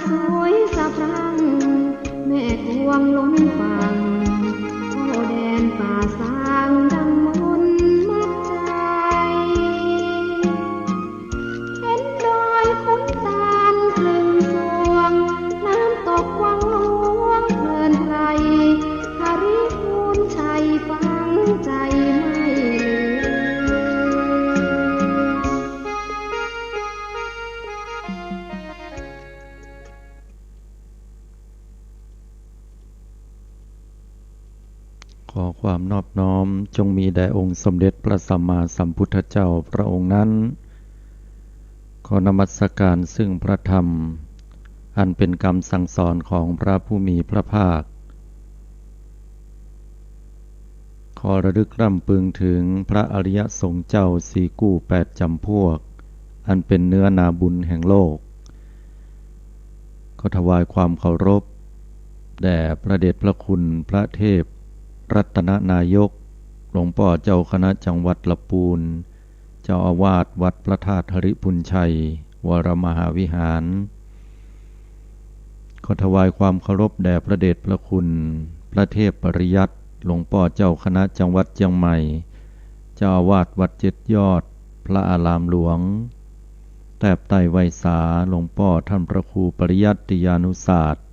สวยสะพรั่งแม่กวงล้นฝั่งโอ้แดนป่าสางดังมนต์มัดใจเห็นดอยขุนตาลคลึงสวงน้ำตกกวางหลวงเพลินไพรหาริพูนชัยฟังใจไม่ลืม ขอความนอบน้อมจงมีแด่องค์สมเด็จพระสัมมาสัมพุทธเจ้าพระองค์นั้นขอนมัสการซึ่งพระธรรมอันเป็นคำสั่งสอนของพระผู้มีพระภาคขอระลึกร่ำพึงถึงพระอริยสงฆ์เจ้าสี่กู้แปดจำพวกอันเป็นเนื้อนาบุญแห่งโลกขอถวายความเคารพแด่พระเดชพระคุณพระเทพรัตนนายกหลวงพ่อเจ้าคณะจังหวัดลำพูนเจ้าอาวาสวัดพระธาตุหริพุนชัยวรมหาวิหารขอถวายความเคารพแด่พระเดชพระคุณพระเทพปริยัติหลวงพ่อเจ้าคณะจังหวัดเชียงใหม่เจ้าอาวาสวัดเจ็ดยอดพระอารามหลวงแตบไตรไวสาหลวงพ่อท่านพระครูปริยัติยานุศาสตร์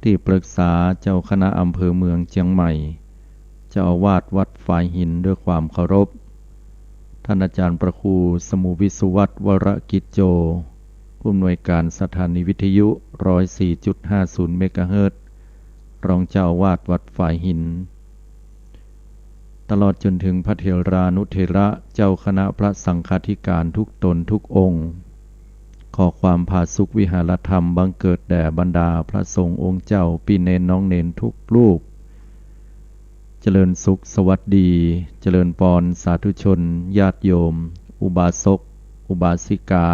ที่ปรึกษาเจ้าคณะอำเภอเมืองเชียงใหม่เจ้าอาวาสวัดฝ่ายหินด้วยความเคารพท่านอาจารย์พระครูสมุวิสุวัตวรกิจโจผู้อำนวยการสถานีวิทยุ 104.50 เมกะเฮิรตซ์รองเจ้าอาวาสวัดฝ่ายหินตลอดจนถึงพระเถรานุเถระเจ้าคณะพระสังฆาธิการทุกตนทุกองค์ขอความผาสุกวิหารธรรมบังเกิดแด่บรรดาพระสงฆ์องค์เจ้าปีเนนน้องเนนทุกรูปเจริญสุขสวัสดีเจริญพรสาธุชนญาติโยมอุบาสกอุบาสิกา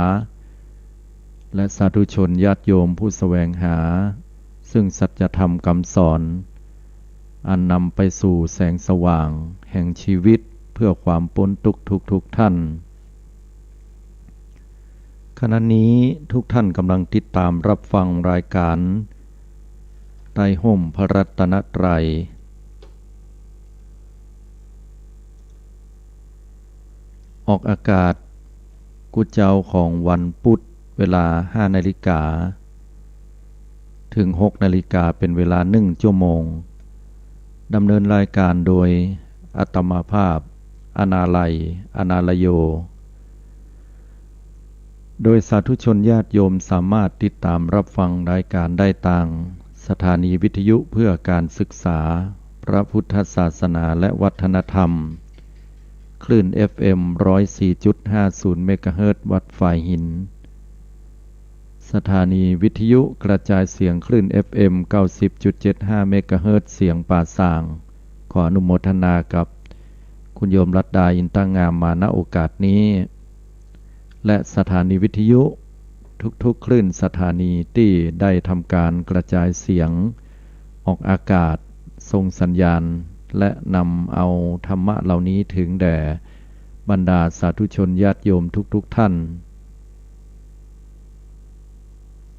และสาธุชนญาติโยมผู้แสวงหาซึ่งสัจธรรมคำสอนอันนำไปสู่แสงสว่างแห่งชีวิตเพื่อความพ้นทุกข์ทุกท่านขณะนี้ทุกท่านกำลังติดตามรับฟังรายการใต้ห่มพระรัตนตรัยออกอากาศกุเจ้าของวันพุธเวลา 5 นาฬิกาถึง 6 นาฬิกาเป็นเวลา1 ชั่วโมงดำเนินรายการโดยอาตมาภาพอนาลัยอนาลโยโดยสาธุชนญาติโยมสามารถติดตามรับฟังรายการได้ทางสถานีวิทยุเพื่อการศึกษาพระพุทธศาสนาและวัฒนธรรมคลื่น FM 104.50 เมกะเฮิรตซ์วัดฝ่ายหินสถานีวิทยุกระจายเสียงคลื่น FM 90.75 เมกะเฮิรตซ์เสียงป่าสางขออนุโมทนากับคุณโยมรัตดาอินตางามมาณโอกาสนี้และสถานีวิทยุทุกๆคลื่นสถานีที่ได้ทำการกระจายเสียงออกอากาศส่งสัญญาณและนำเอาธรรมะเหล่านี้ถึงแด่บรรดาสาธุชนญาติโยมทุกท่าน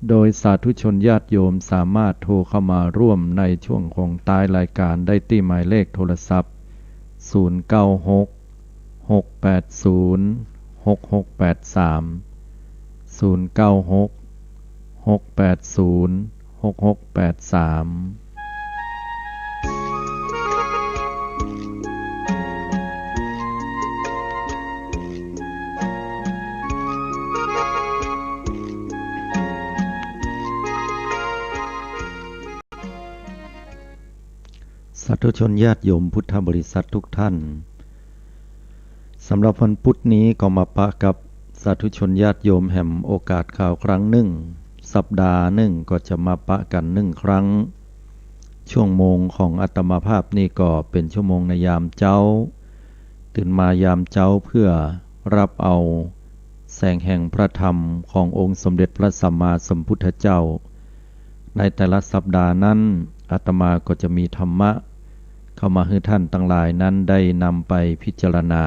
โดยสาธุชนญาติโยมสามารถโทรเข้ามาร่วมในช่วงของท้ายรายการได้ที่หมายเลขโทรศัพท์096 680 6683 096 680 6683สาธุชนญาติโยมพุทธบริษัททุกท่านสำหรับวันพุธนี้ก็มาปะกับสาธุชนญาติโยมแห่มโอกาสข่าวครั้งหนึ่งสัปดาห์หนึ่งก็จะมาปะกัน1 ครั้งช่วงโมงของอาตมาภาพนี่ก็เป็นชั่วโมงในยามเจ้าตื่นมายามเจ้าเพื่อรับเอาแสงแห่งพระธรรมขององค์สมเด็จพระสัมมาสัมพุทธเจ้าในแต่ละสัปดาห์นั้นอาตมาก็จะมีธรรมะเข้ามาให้ท่านทั้งหลายนั้นได้นำไปพิจารณา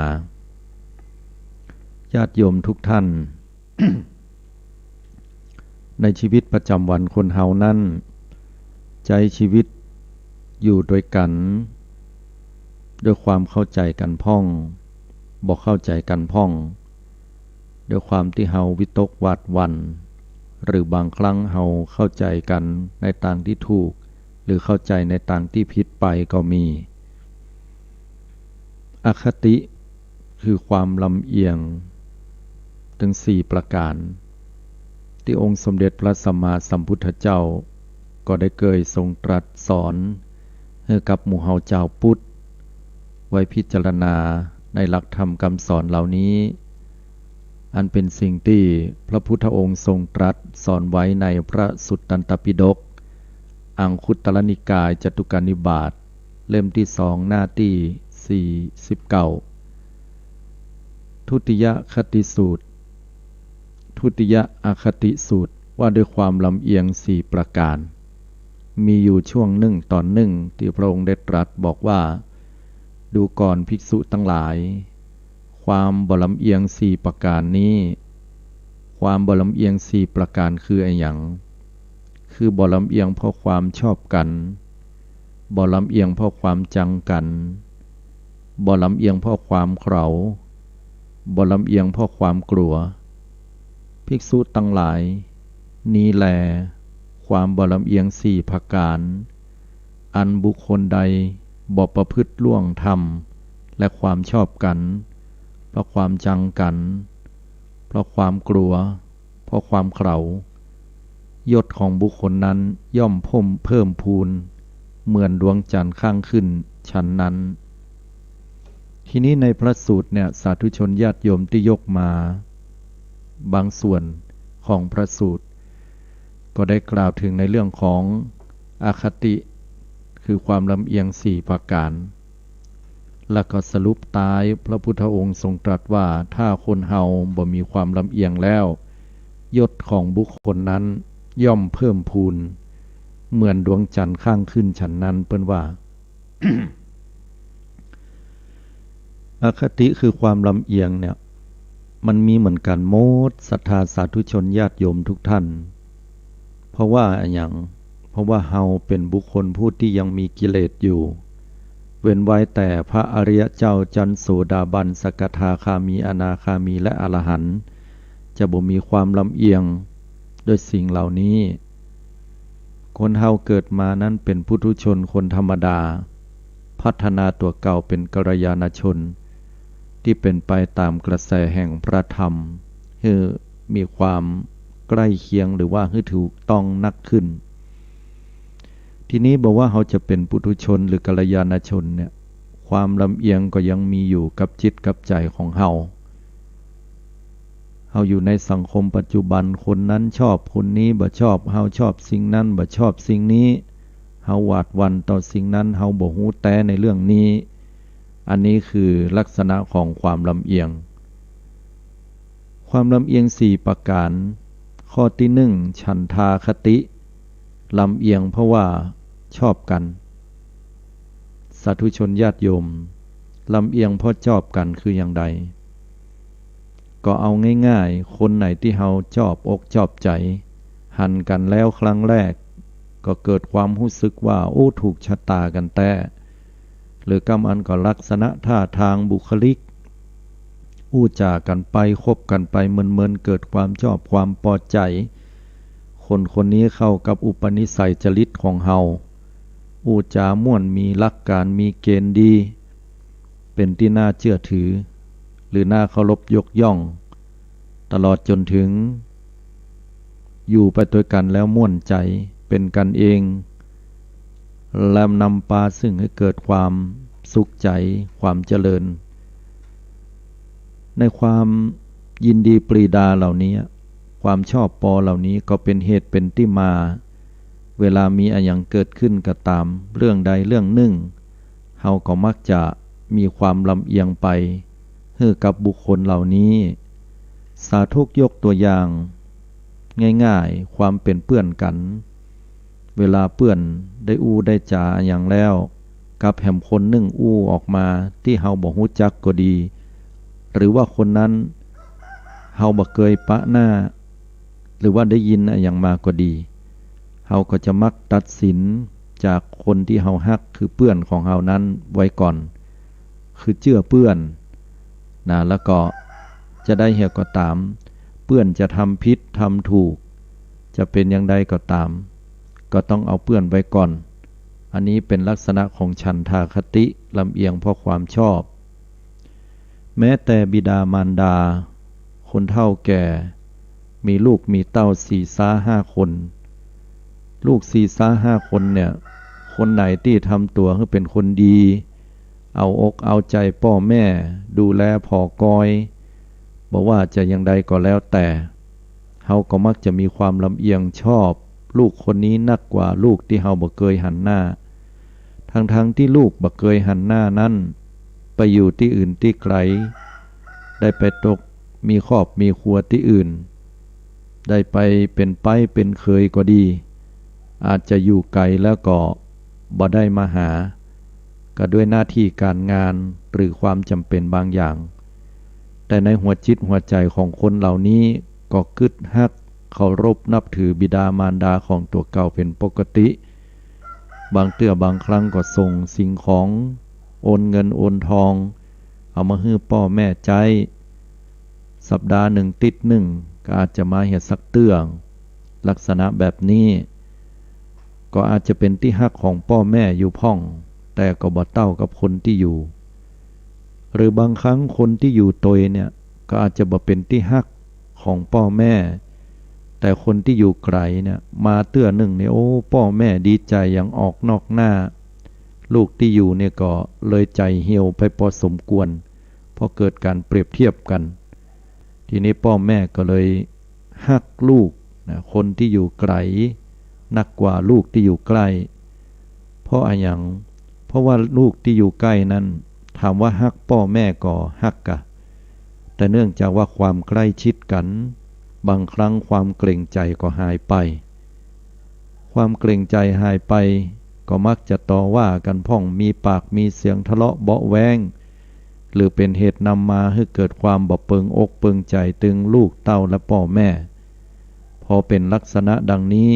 ญาติโยมทุกท่าน ในชีวิตประจำวันคนเฮานั้นใจชีวิตอยู่ด้วยกันด้วยความเข้าใจกันพ้องบ่เข้าใจกันพ้องด้วยความที่เฮาวิตกหวาดหวั่นหรือบางครั้งเฮาเข้าใจกันในทางที่ถูกหรือเข้าใจในทางที่ผิดไปก็มีอคติคือความลำเอียงถึง4ประการที่องค์สมเด็จพระสัมมาสัมพุทธเจ้าก็ได้เคยทรงตรัสสอนให้กับหมู่เฮาเจ้าพุทธไว้พิจารณาในหลักธรรมคำสอนเหล่านี้อันเป็นสิ่งที่พระพุทธองค์ทรงตรัสสอนไว้ในพระสุตตันตปิฎกอังคุตตรนิกายจตุกานิบาตเล่มที่2หน้าที่49ทุติยคติสูตรทุติยอคติสูตรว่าด้วยความลำเอียง4ประการมีอยู่ช่วงหนึ่งตอนหนึ่งที่พระองค์ได้ตรัสบอกว่าดูก่อนภิกษุทั้งหลายความบ่ลำเอียง4ประการนี้ความบ่ลำเอียง4ประการคืออะไรอย่างคือบ่ลำเอียงเพราะความชอบกันบ่ลำเอียงเพราะความจังกันบ่ลำเอียงเพราะความเขลาบ่ลำเอียงเพราะความกลัวภิกษุทั้งหลายนี้แลความบ่ลำเอียง4ประการอันบุคคลใดบ่ประพฤติล่วงธรรมและความชอบกันเพราะความจังกันเพราะความกลัวเพราะความเขลายศของบุคคลนั้นย่อมเพิ่มพูนเหมือนดวงจันทร์ข้างขึ้นฉันนั้นทีนี้ในพระสูตรเนี่ยสาธุชนญาติโยมที่ยกมาบางส่วนของพระสูตรก็ได้กล่าวถึงในเรื่องของอคติคือความลำเอียง4ประการแล้วก็สรุปท้ายพระพุทธองค์ทรงตรัสว่าถ้าคนเฮาบ่มีความลำเอียงแล้วยศของบุคคลนั้นย่อมเพิ่มพูนเหมือนดวงจันทร์ข้างขึ้นฉันนั้นเปิ้นว่า อคติคือความลำเอียงเนี่ยมันมีเหมือนกันโมดศรัทธาสาธุชนญาติโยมทุกท่านเพราะว่าเฮาเป็นบุคคลผู้ที่ยังมีกิเลสอยู่เว้นไว้แต่พระอริยเจ้าจันโสดาบันสกทาคามีอนาคามีและอรหันต์จะบ่มีความลำเอียงโดยสิ่งเหล่านี้คนเฮาเกิดมานั้นเป็นปุถุชนคนธรรมดาพัฒนาตัวเก่าเป็นกัลยาณชนที่เป็นไปตามกระแสแห่งพระธรรมให้มีความใกล้เคียงหรือว่าให้ถูกต้องนักขึ้นทีนี้บอกว่าเขาจะเป็นปุถุชนหรือกัลยาณชนเนี่ยความลำเอียงก็ยังมีอยู่กับจิตกับใจของเฮาอยู่ในสังคมปัจจุบันคนนั้นชอบคนนี้บ่ชอบเฮาชอบสิ่งนั้นบ่ชอบสิ่งนี้เฮาหวาดหวั่นต่อสิ่งนั้นเฮาบ่ฮู้แต่ในเรื่องนี้อันนี้คือลักษณะของความลำเอียงความลำเอียง4ประการข้อที่1ฉันทาคติลำเอียงเพราะว่าชอบกันสาธุชนญาติโยมลำเอียงเพราะชอบกันคืออย่างใดก็เอาง่ายๆคนไหนที่เฮาชอบอกชอบใจหันกันแล้วครั้งแรกก็เกิดความรู้สึกว่าโอ้ถูกชะตากันแต่หรือกำอันก็ลักษณะท่าทางบุคลิกอู้จากันไปคบกันไปเมินๆเกิดความชอบความพอใจคนคนนี้เข้ากับอุปนิสัยจริตของเฮาอู้จาม่วนมีหลักการมีเกณฑ์ดีเป็นที่น่าเชื่อถือหรือน่าเคารพยกย่องตลอดจนถึงอยู่ไปด้วยกันแล้วม่วนใจเป็นกันเองและนำพาซึ่งให้เกิดความสุขใจความเจริญในความยินดีปรีดาเหล่านี้ความชอบปอเหล่านี้ก็เป็นเหตุเป็นที่มาเวลามีอะไรอย่างเกิดขึ้นก็ตามเรื่องใดเรื่องหนึ่งเฮาก็มักจะมีความลำเอียงไปให้กับบุคคลเหล่านี้สาธุยกตัวอย่างง่ายๆความเป็นเพื่อนกันเวลาเพื่อนได้อู้ได้จาอย่างแล้วกับแหมคนหนึ่งอู้ออกมาที่เฮาบ่ฮู้จักก็ดีหรือว่าคนนั้นเฮาบ่เคยปะหน้า หรือว่าได้ยินอย่างมาก็ดีเฮาก็จะมักตัดสินจากคนที่เฮาฮักคือเพื่อนของเฮานั้นไว้ก่อนคือเชื่อเพื่อนนะแล้วก็จะได้เหตุก็ตามเพื่อนจะทำผิดทำถูกจะเป็นอย่างใดก็ตามก็ต้องเอาเพื่อนไว้ก่อนอันนี้เป็นลักษณะของฉันทาคติลำเอียงเพราะความชอบแม้แต่บิดามารดาคนเฒ่าแก่มีลูกมีเต้า4-5 คนลูก4-5 คนเนี่ยคนไหนที่ทำตัวให้เป็นคนดีเอาอกเอาใจพ่อแม่ดูแลพ่อกอยบอกว่าจะอย่างใดก็แล้วแต่เฮาก็มักจะมีความลำเอียงชอบลูกคนนี้นักกว่าลูกที่เฮาบ่เคยหันหน้าทั้งที่ลูกบ่เคยหันหน้านั้นไปอยู่ที่อื่นที่ไกลได้ไปตกมีครอบมีครัวที่อื่นได้ไปเป็นไปเป็นเคยก็ดีอาจจะอยู่ไกลแล้วก็บ่ได้มาหาก็ด้วยหน้าที่การงานหรือความจำเป็นบางอย่างแต่ในหัวจิตหัวใจของคนเหล่านี้ก็กึดฮักเคารพนับถือบิดามารดาของตัวเก่าเป็นปกติบางเตื้อบางครั้งก็ส่งสิ่งของโอนเงินโอนทองเอามาให้พ่อแม่ใจสัปดาห์หนึ่งติดหนึ่งก็อาจจะมาเฮ็ดสักเตื้องลักษณะแบบนี้ก็อาจจะเป็นที่ฮักของพ่อแม่อยู่พ่องแต่ก็บ่เต้ากับคนที่อยู่หรือบางครั้งคนที่อยู่ตยเนี่ยก็อาจจะบ่เป็นที่ฮักของพ่อแม่แต่คนที่อยู่ไกลเนี่ยมาเตื้อหนึ่งเนี่ยโอ้พ่อแม่ดีใจอย่างออกนอกหน้าลูกที่อยู่เนี่ยก็เลยใจเหี่ยวไปพอสมควรเพราะเกิดการเปรียบเทียบกันทีนี้พ่อแม่ก็เลยฮักลูกนะคนที่อยู่ไกลนักกว่าลูกที่อยู่ใกล้เพราะอะไรอย่างเพราะว่าลูกที่อยู่ใกล้นั้นถามว่าฮักพ่อแม่ก็ฮักกะแต่เนื่องจากว่าความใกล้ชิดกันบางครั้งความเกรงใจก็หายไปความเกรงใจหายไปก็มักจะต่อว่ากันพ่องมีปากมีเสียงทะเลาะเบาะแว้งหรือเป็นเหตุนำมาให้เกิดความบ่เปิงอกเปิงใจตึงลูกเต้าและพ่อแม่พอเป็นลักษณะดังนี้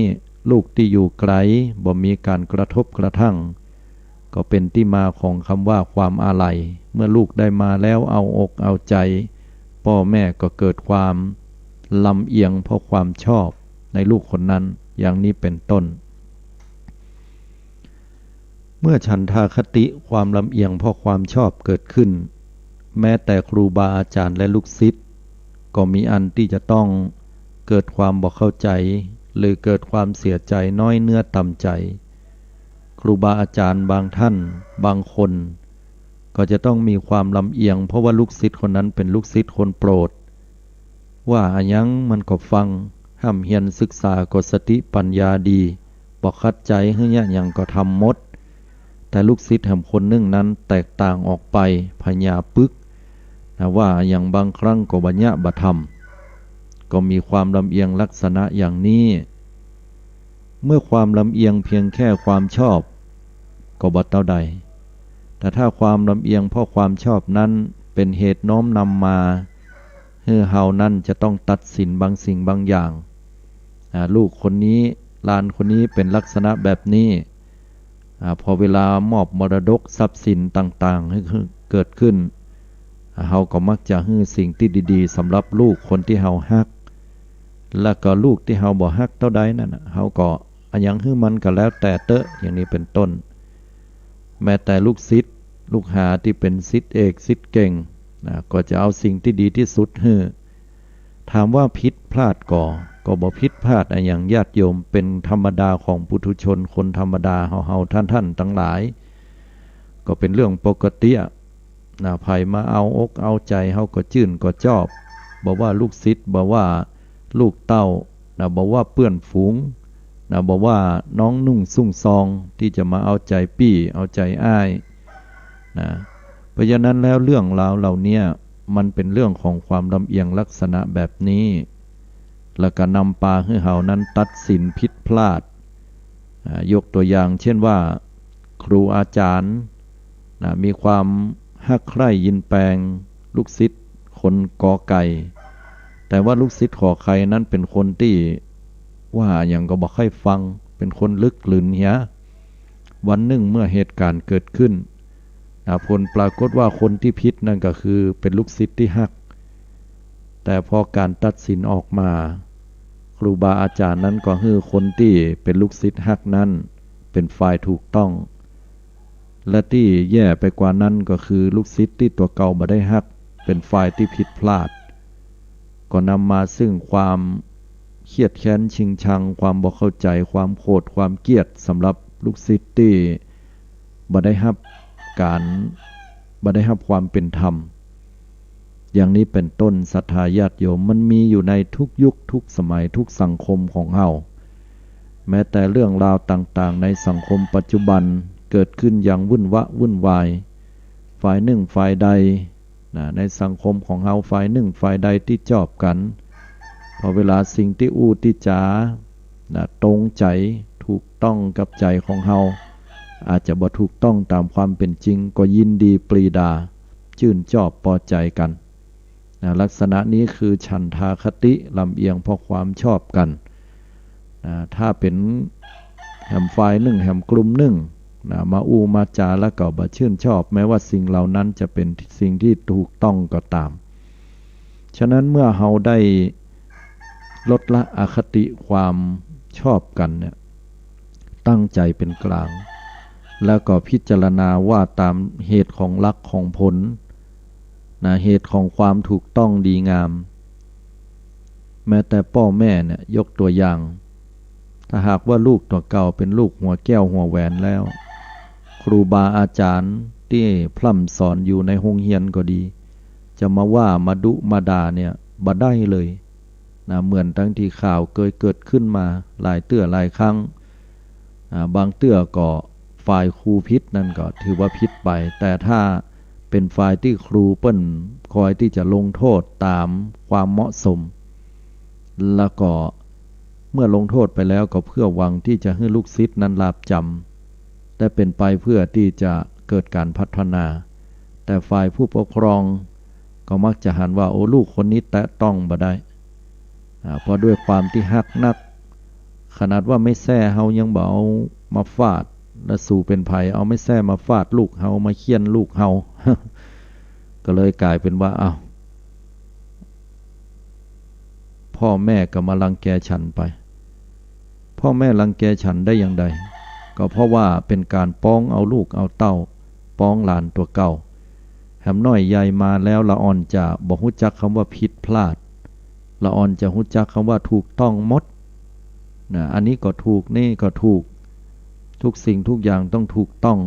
ลูกที่อยู่ไกลบ่มีการกระทบกระทั่งก็เป็นที่มาของคำว่าความอาลัยเมื่อลูกได้มาแล้วเอาอกเอาใจพ่อแม่ก็เกิดความลำเอียงเพราะความชอบในลูกคนนั้นอย่างนี้เป็นต้นเมื่อฉันทาคติความลำเอียงเพราะความชอบเกิดขึ้นแม้แต่ครูบาอาจารย์และลูกศิษย์ก็มีอันที่จะต้องเกิดความบ่เข้าใจหรือเกิดความเสียใจน้อยเนื้อต่ำใจครูบาอาจารย์บางท่านบางคนก็จะต้องมีความลำเอียงเพราะว่าลูกศิษย์คนนั้นเป็นลูกศิษย์คนโปรดว่าอันยังมันก็ฟังห้ามเฮียนศึกษากฎสติปัญญาดีบอกคัดใจให้เนี่ยอย่างก็ทำหมดแต่ลูกศิษย์แห่งคนหนึ่งนั้นแตกต่างออกไปพญาปึกนะว่าอย่างบางครั้งก็บัญญัติบัธรรมก็มีความลำเอียงลักษณะอย่างนี้เมื่อความลำเอียงเพียงแค่ความชอบก็บ่เท่าใดแต่ถ้าความลำเอียงเพราะความชอบนั้นเป็นเหตุโน้มนำมาให้เฮานั้นจะต้องตัดสินบางสิ่งบางอย่างลูกคนนี้หลานคนนี้เป็นลักษณะแบบนี้พอเวลามอบมรดกทรัพย์สินต่างๆให้เกิดขึ้นเฮาก็มักจะให้สิ่งที่ดีๆสำหรับลูกคนที่เฮาฮักแล้วก็ลูกที่เฮาบ่ฮักเท่าใดนั่นเฮาก็อันยังให้มันก็แล้วแต่เตอะอย่างนี้เป็นต้นแม้แต่ลูกศิษย์ลูกหาที่เป็นศิษย์เอกศิษย์เก่งก็จะเอาสิ่งที่ดีที่สุดให้ถามว่าผิดพลาดก็บ่ผิดพลาดอย่างญาติโยมเป็นธรรมดาของปุถุชนคนธรรมดาเฮาท่านทั้งหลายก็เป็นเรื่องปกติไผมาเอาอกเอาใจเฮาก็ชื่นก็ชอบบอกว่าลูกศิษย์บอกว่าลูกเต้าบอกว่าเพื่อนฝูงบอกว่าน้องนุ่งสุ่งซองที่จะมาเอาใจปี้เอาใจอ้ายเพราะฉะนั้นแล้วเรื่องราวเหล่านี้มันเป็นเรื่องของความลำเอียงลักษณะแบบนี้แล้วก็นำปาให้เฮานั้นตัดสินผิดพลาดยกตัวอย่างเช่นว่าครูอาจารย์มีความฮักใคร่ยินแปลงลูกศิษย์คนกอไก่ แต่ว่าลูกศิษย์ขอใครนั้นเป็นคนที่ว่าอย่างก็บอกให้ฟังเป็นคนลึกลืนเหี้ยวันหนึ่งเมื่อเหตุการณ์เกิดขึ้นผลปรากฏว่าคนที่ผิดนั่นก็คือเป็นลูกศิษย์ที่ฮักแต่พอการตัดสินออกมาครูบาอาจารย์นั้นก็คือคนที่เป็นลูกศิษย์ฮักนั้นเป็นฝ่ายถูกต้องและที่แย่ไปกว่านั้นก็คือลูกศิษย์ที่ตัวเก่าบ่ได้ฮักเป็นฝ่ายที่ผิดพลาดก็นำมาซึ่งความเครียดแค้นชิงชังความบ่เข้าใจความโกรธความเกลียดสำหรับลูกศิษย์ที่บ่ได้รับความเป็นธรรมอย่างนี้เป็นต้นศรัทธาญาติโยมมันมีอยู่ในทุกยุคทุกสมัยทุกสังคมของเฮาแม้แต่เรื่องราวต่างๆในสังคมปัจจุบันเกิดขึ้นอย่างวุ่นวายฝ่ายหนึ่งฝ่ายใดในสังคมของเฮาฝ่ายหนึ่งฝ่ายใดที่ชอบกันพอเวลาสิ่งที่อู้ที่จ๋าตรงใจถูกต้องกับใจของเฮาอาจจะบ่ถูกต้องตามความเป็นจริงก็ยินดีปรีดาชื่นชอบพอใจกันลักษณะนี้คือฉันทาคติลำเอียงเพราะความชอบกันถ้าเป็นแห่มฝ่ายหนึ่งแห่มกลุ่มหนึ่งมาอู้มาจาแล้วก็บ่ชื่นชอบแม้ว่าสิ่งเหล่านั้นจะเป็นสิ่งที่ถูกต้องก็ตามฉะนั้นเมื่อเฮาได้ลดละอคติความชอบกันเนี่ยตั้งใจเป็นกลางแล้วก็พิจารณาว่าตามเหตุของมรรคของผลเหตุของความถูกต้องดีงามแม้แต่พ่อแม่เนี่ยยกตัวอย่างถ้าหากว่าลูกตัวเก่าเป็นลูกหัวแก้วหัวแหวนแล้วครูบาอาจารย์ที่พร่ำสอนอยู่ในโรงเรียนก็ดีจะมาว่ามาดุมาด่าเนี่ยบ่ได้เลยเหมือนทั้งที่ข่าวเคยเกิดขึ้นมาหลายหลายครั้งบางก็ฝ่ายครูผิดนั่นก็ถือว่าผิดไปแต่ถ้าเป็นฝ่ายที่ครูเปิ้นคอยที่จะลงโทษตามความเหมาะสมแล้วก็เมื่อลงโทษไปแล้วก็เพื่อหวังที่จะให้ลูกศิษย์นั้นลาบจำแต่เป็นไปเพื่อที่จะเกิดการพัฒนาแต่ฝ่ายผู้ปกครองก็มักจะหันว่าโอ้ลูกคนนี้แตะต้องบ่ได้เพราะด้วยความที่ฮักนักขนาดว่าไม่แซ่เฮายังบ่เอามาฟาดและสู่เป็นภัยเอาไม่แซ่มาฟาดลูกเฮามาเคี่ยนลูกเฮา ก็เลยกลายเป็นว่าพ่อแม่ก็มารังแกฉันไปพ่อแม่รังแกฉันได้อย่างใดก็เพราะว่าเป็นการป้องเอาลูกเอาเต้าป้องหลานตัวเก่าแหมน้อยใหญ่มาแล้วละอ่อนจะบ่ฮู้จักคำว่าผิดพลาดละอ่อนจะฮู้จักคำว่าถูกต้องหมดอันนี้ก็ถูกนี่ก็ถูกทุกสิ่งทุกอย่างต้องถูกต้อง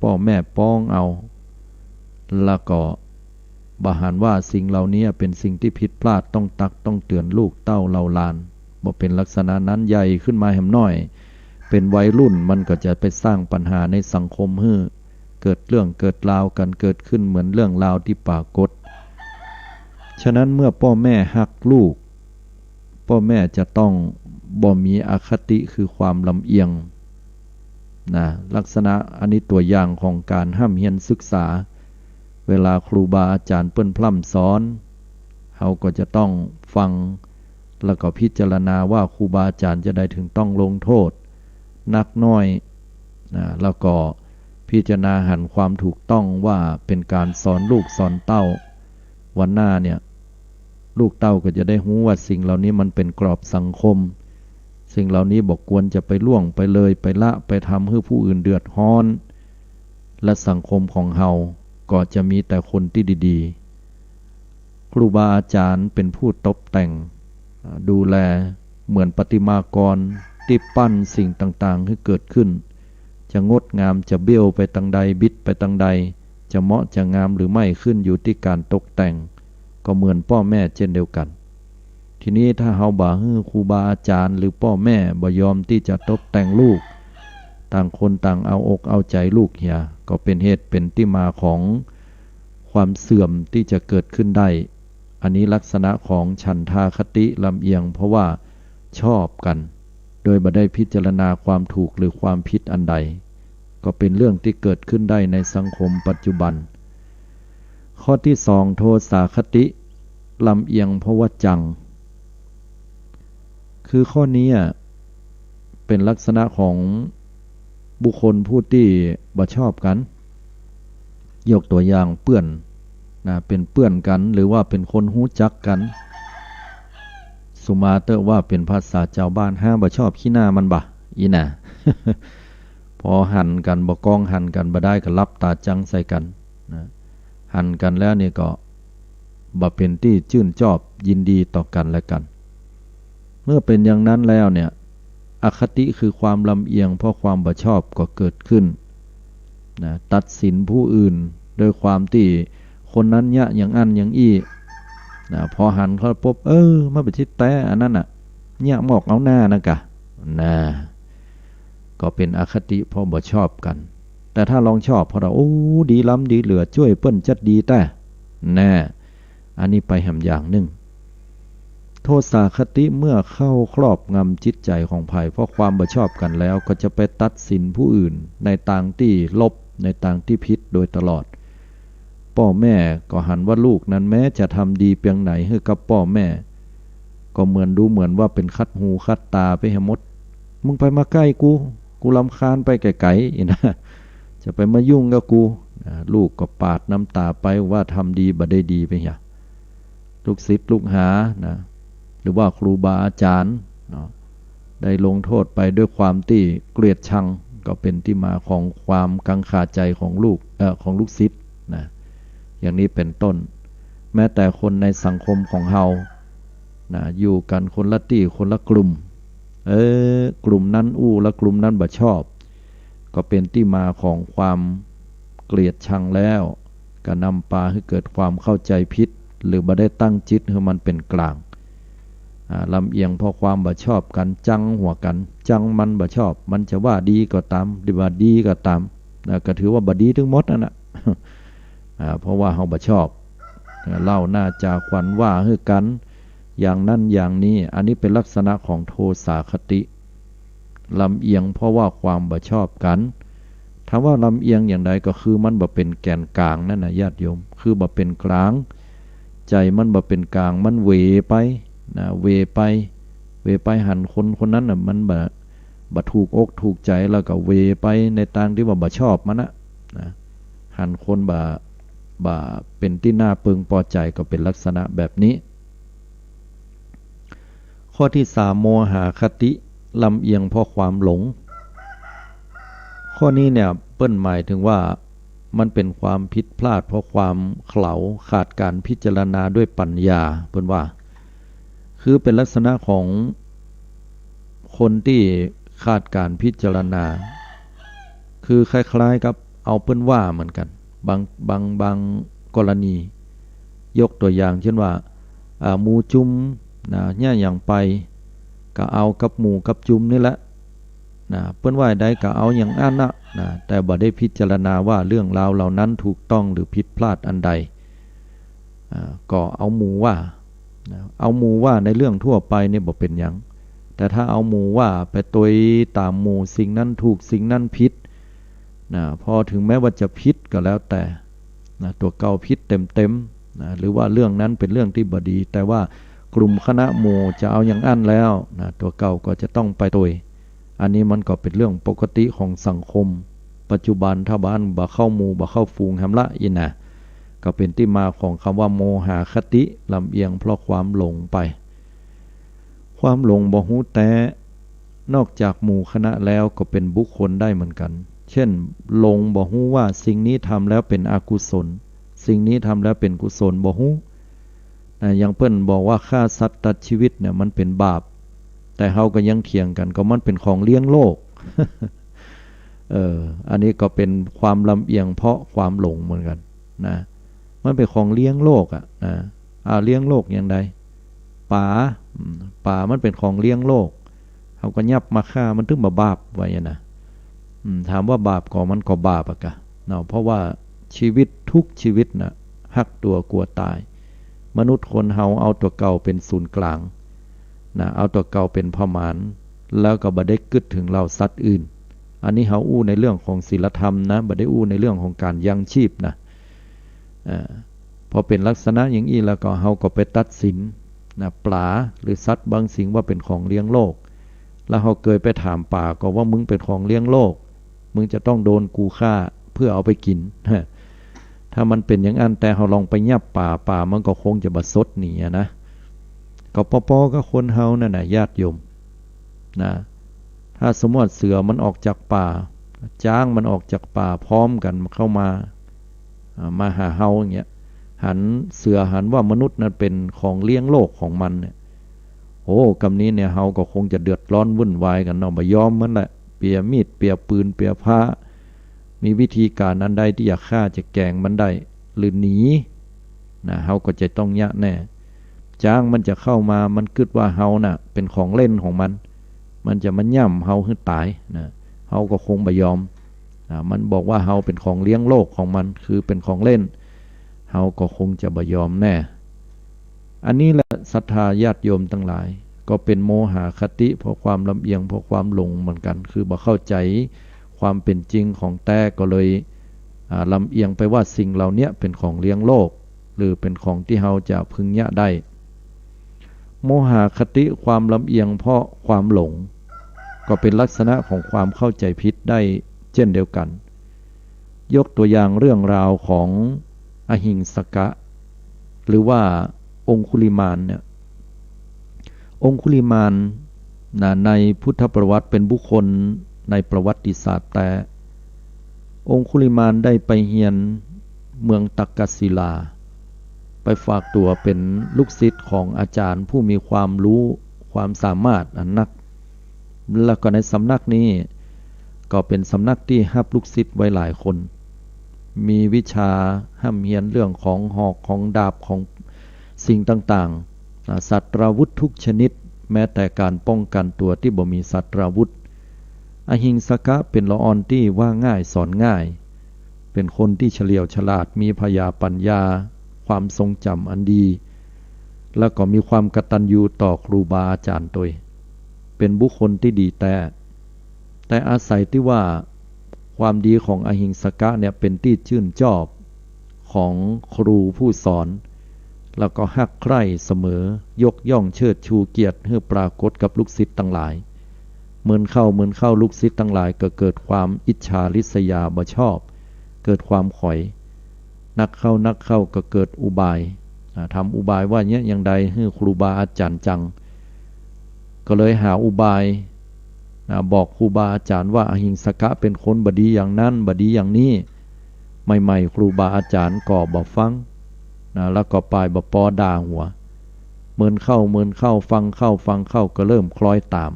พ่อแม่ป้องเอาแล้วก็บ่หันว่าสิ่งเหล่านี้เป็นสิ่งที่ผิดพลาดต้องตักต้องเตือนลูกเต้าเหล่าหลานบ่เป็นลักษณะนั้นใหญ่ขึ้นมาแหมน้อยเป็นวัยรุ่นมันก็จะไปสร้างปัญหาในสังคมให้เกิดเรื่องเกิดราวกันเกิดขึ้นเหมือนเรื่องราวที่ปรากฏฉะนั้นเมื่อพ่อแม่ฮักลูกพ่อแม่จะต้องบ่มีอคติคือความลำเอียงลักษณะอันนี้ตัวอย่างของการห้ามเรียนศึกษาเวลาครูบาอาจารย์เปิ้นพร่ำสอนเขาก็จะต้องฟังแล้วก็พิจารณาว่าครูบาอาจารย์จะได้ถึงต้องลงโทษนักน้อยแล้วก็พิจารณาหันความถูกต้องว่าเป็นการสอนลูกสอนเต้าวันหน้าเนี่ยลูกเต้าก็จะได้รู้ว่าสิ่งเหล่านี้มันเป็นกรอบสังคมสิ่งเหล่านี้บอกควรจะไปล่วงไปเลยไปละไปทำให้ผู้อื่นเดือดร้อนและสังคมของเฮาก็จะมีแต่คนที่ดีๆครูบาอาจารย์เป็นผู้ตกแต่งดูแลเหมือนประติมากรที่ปั้นสิ่งต่างๆให้เกิดขึ้นจะงดงามจะเบี้ยวไปทางใดบิดไปทางใดจะเหมาะจะงามหรือไม่ขึ้นอยู่ที่การตกแต่งก็เหมือนพ่อแม่เช่นเดียวกันทีนี้ถ้าเฮาบ่ฮื้อครูบาอาจารย์หรือพ่อแม่บ่ยอมที่จะตกแต่งลูกต่างคนต่างเอาอกเอาใจลูกเหียก็เป็นเหตุเป็นที่มาของความเสื่อมที่จะเกิดขึ้นได้อันนี้ลักษณะของฉันทาคติลำเอียงเพราะว่าชอบกันโดยบ่ได้พิจารณาความถูกหรือความผิดอันใดก็เป็นเรื่องที่เกิดขึ้นได้ในสังคมปัจจุบันข้อที่2โทสาคติ ลำเอียงเพราะว่าจังคือข้อนี้เป็นลักษณะของบุคคลผู้ที่บ่ชอบกันยกตัวอย่างเปื้อนนะเป็นเปื้อนกันหรือว่าเป็นคนหู้จักกันสุมาเตอร์ว่าเป็นภาษาเจ้าบ้านห้าบ่ชอบขี้หน้ามันบ่อีน่ะ พอหันกันบ่กองหันกันบ่ได้ก็รับตาจังใส่กันนะหันกันแล้วนี่ก็บ่เป็นที่ชื่นชอบยินดีต่อกันและกันเมื่อเป็นอย่างนั้นแล้วเนี่ยอคติคือความลำเอียงเพราะความบ่ชอบก็เกิดขึ้นนะตัดสินผู้อื่นโดยความที่คนนั้นยะอย่างอันอย่างอี้นะพอหันเขาปุ๊บมาไปทิศแต่อันนั้นเนี่ยหมอกเอาหน้านะกะนะก็เป็นอคติเพราะบ่ชอบกันแต่ถ้าลองชอบเพราะเราดีล้ำดีเหลือช่วยเปิ้นจัดดีแต่แน่อันนี้ไปแหมอย่างหนึ่งโทสะคติเมื่อเข้าครอบงำจิตใจของภัยเพราะความบ่ชอบกันแล้วก็จะไปตัดสินผู้อื่นในทางที่ลบในทางที่ผิดโดยตลอดพ่อแม่ก็หันว่าลูกนั้นแม้จะทำดีเพียงไหนให้กับพ่อแม่ก็เหมือนว่าเป็นคัดหูคัดตาไปให้หมดมึงไปมาใกล้กูรำคาญไปไกลๆนะจะไปมายุ่งกับกูลูกก็ปาดน้ำตาไปว่าทำดีบ่ได้ดีไปอย่าลูกศิษย์ลูกหานะหรือว่าครูบาอาจารย์ได้ลงโทษไปด้วยความที่เกลียดชังก็เป็นที่มาของความกังขาใจของลูกศิษย์นะอย่างนี้เป็นต้นแม้แต่คนในสังคมของเฮานะอยู่กันคนละที่คนละกลุ่มกลุ่มนั้นและกลุ่มนั้นบ่ชอบก็เป็นที่มาของความเกลียดชังแล้วก็นำพาให้เกิดความเข้าใจผิดหรือบ่ได้ตั้งจิตให้มันเป็นกลางลำเอียงเพราะความบ่ชอบกันจังหัวกันจังมันบ่ชอบมันจะว่าดีก็ตามหรือว่าดีก็ตามก็ถือว่าบ่ดีทั้งหมดนั่นแหละ เพราะว่าเฮาบ่ชอบเล่าหน้าจาขวัญว่าให้กันอย่างนั้นอย่างนี้อันนี้เป็นลักษณะของโทสะคติลำเอียงเพราะว่าความบ่ชอบกันถามว่าลำเอียงอย่างไรก็คือมันบ่เป็นแกนกลางนั่นนะญาติโยมคือบ่เป็นกลางใจมันบ่เป็นกลางมันเวไปนะเวไปหันคนนั้นน่ะมันบ่ถูกอกถูกใจแล้วก็เวไปในทางที่ว่าบ่ชอบมันนะหันคนบ่เป็นที่น่าพึงพอใจก็เป็นลักษณะแบบนี้ข้อที่3โมหคติลำเอียงเพราะความหลงข้อนี้เนี่ยเปิ้นหมายถึงว่ามันเป็นความผิดพลาดเพราะความเขลาขาดการพิจารณาด้วยปัญญาเปิ้นว่าคือเป็นลักษณะของคนที่ขาดการพิจารณาคือคล้ายๆกับเอาเปิ้นว่าเหมือนกันบางกรณียกตัวอย่างเช่นว่าหมู่จุมเนี่ยอย่างไปก็เอากับหมู่กับจุมนี่แหละเปิ้นว่าได้ก็เอาอย่างอันนะแต่บ่ได้พิจารณาว่าเรื่องราวเหล่านั้นถูกต้องหรือผิดพลาดอันใดก็เอาหมู่ว่าในเรื่องทั่วไปเนี่ยบ่เป็นหยังแต่ถ้าเอาหมู่ว่าไปตัวตามหมู่สิ่งนั้นถูกสิ่งนั้นผิดพอถึงแม้ว่าจะผิดก็แล้วแต่ตัวเก่าผิดเต็มหรือว่าเรื่องนั้นเป็นเรื่องที่บ่ดีแต่ว่ากลุ่มคณะหมู่จะเอาอย่างอันแล้วตัวเก่าก็จะต้องไปตัวอันนี้มันก็เป็นเรื่องปกติของสังคมปัจจุบันถ้าบ้านบ่เข้าหมู่บ่เข้าฝูงแฮมละอินะก็เป็นที่มาของคำว่าโมหคติลำเอียงเพราะความหลงไปความหลงบ่ฮู้แต่นอกจากหมู่คณะแล้วก็เป็นบุคคลได้เหมือนกันเช่นหลงบ่ฮู้ว่าสิ่งนี้ทำแล้วเป็นอกุศลสิ่งนี้ทำแล้วเป็นกุศลบ่ฮู้อย่างเพิ่นบอกว่าฆ่าสัตว์ตัดชีวิตเนี่ยมันเป็นบาปแต่เฮาก็ยังเถียงกันก็มันเป็นของเลี้ยงโลก อันนี้ก็เป็นความลำเอียงเพราะความหลงเหมือนกันนะมันเป็นของเลี้ยงโลกเลี้ยงโลกอย่างใดป่ามันเป็นของเลี้ยงโลกเฮาก็ยับมาฆ่ามันถึงบาปไว้นะถามว่าบาปก็มันก็บาปอะกะเนาะเพราะว่าชีวิตทุกชีวิตนะหักตัวกลัวตายมนุษย์คนเฮาเอาตัวเก่าเป็นศูนย์กลางเอาตัวเก่าเป็นพมานแล้วก็บ่ได้กึดถึงเราสัตว์อื่นอันนี้เฮาอู้ในเรื่องของศีลธรรมนะบ่ได้อู้ในเรื่องของการยังชีพนะ พอเป็นลักษณะอย่างนี้แล้วก็เฮาก็ไปตัดสินนะปลาหรือสัตว์บางสิ่งว่าเป็นของเลี้ยงโลกแล้วเฮาเคยไปถามป่าก็ว่ามึงเป็นของเลี้ยงโลกมึงจะต้องโดนกูฆ่าเพื่อเอาไปกินถ้ามันเป็นอย่างนั้นแต่เฮาลองไปยับป่ามันก็คงจะบะสดหนีนะก็ปอก็คนเฮานั่นน่ะญาติโยมนะถ้าสมมติเสือมันออกจากป่าจ้างมันออกจากป่าพร้อมกันเข้ามาหาเฮาอย่างเงี้ยหันเสือหันว่ามนุษย์นั้นเป็นของเลี้ยงโลกของมันเนี่ยโอ้กำนี้เนี่ยเฮาก็คงจะเดือดร้อนวุ่นวายกันเนาะบ่ยอมมันแหละเปียมีดเปียปืนเปียผ้ามีวิธีการอันใดที่อยากฆ่าจะแกงมันได้หรือหนีนะเฮาก็จะต้องยะแน่จ้างมันจะเข้ามามันคิดว่าเฮาน่ะเป็นของเล่นของมันจะมันย่ำเฮาให้ตายนะเฮาก็คงบ่ยอมมันบอกว่าเฮาเป็นของเลี้ยงโลกของมันคือเป็นของเล่นเฮาก็คงจะบ่ยอมแน่อันนี้แหละศรัทธาญาติโยมทั้งหลายก็เป็นโมหคติเพราะความลำเอียงเพราะความหลงเหมือนกันคือบ่เข้าใจความเป็นจริงของแต่ก็เลยลำเอียงไปว่าสิ่งเหล่านี้เป็นของเลี้ยงโลกหรือเป็นของที่เฮาจะพึงยะได้โมหคติความลำเอียงเพราะความหลงก็เป็นลักษณะของความเข้าใจผิดได้เช่นเดียวกันยกตัวอย่างเรื่องราวของอหิงสกะหรือว่าองคุลิมานเนี่ยองคุลิมานในพุทธประวัติเป็นบุคคลในประวัติศาสตร์แต่องคุลิมานได้ไปเฮียนเมืองตักกศิลาไปฝากตัวเป็นลูกศิษย์ของอาจารย์ผู้มีความรู้ความสามารถอันนักแล้วก็ในสำนักนี้ก็เป็นสำนักที่รับลูกศิษย์ไว้หลายคนมีวิชาห้ามเฮียนเรื่องของหอกของดาบของสิ่งต่างๆสัตราวุธทุกชนิดแม้แต่การป้องกันตัวที่บ่มีสัตราวุธอหิงสกะเป็นละอ่อนที่ว่าง่ายสอนง่ายเป็นคนที่เฉลียวฉลาดมีพยาปัญญาความทรงจำอันดีแล้วก็มีความกตัญญูต่อครูบาอาจารย์ตัวเป็นบุคคลที่ดีแต่อาศัยที่ว่าความดีของอหิงสกะเนี่ยเป็นที่ชื่นชอบของครูผู้สอนแล้วก็ฮักใคร่เสมอยกย่องเชิดชูเกียรติให้ปรากฏกับลูกศิษย์ทั้งหลายเหมือนเข้าลูกศิษย์ทั้งหลายก็เกิดความอิจฉาริษยาบ่ชอบเกิดความข่อยนักเข้าก็เกิดอุบายทำอุบายว่าเนี่ยอย่างใดให้ครูบาอาจารย์จังก็เลยหาอุบายบอกครูบาอาจารย์ว่าอหิงสกะเป็นคนบดีอย่างนั้นบดีอย่างนี้ใหม่ๆครูบาอาจารย์ก็บอกฟังแล้วก็ปลายบ่ปอด่าหัวเมินเข้าฟังเข้าก็เริ่มคล้อยตาม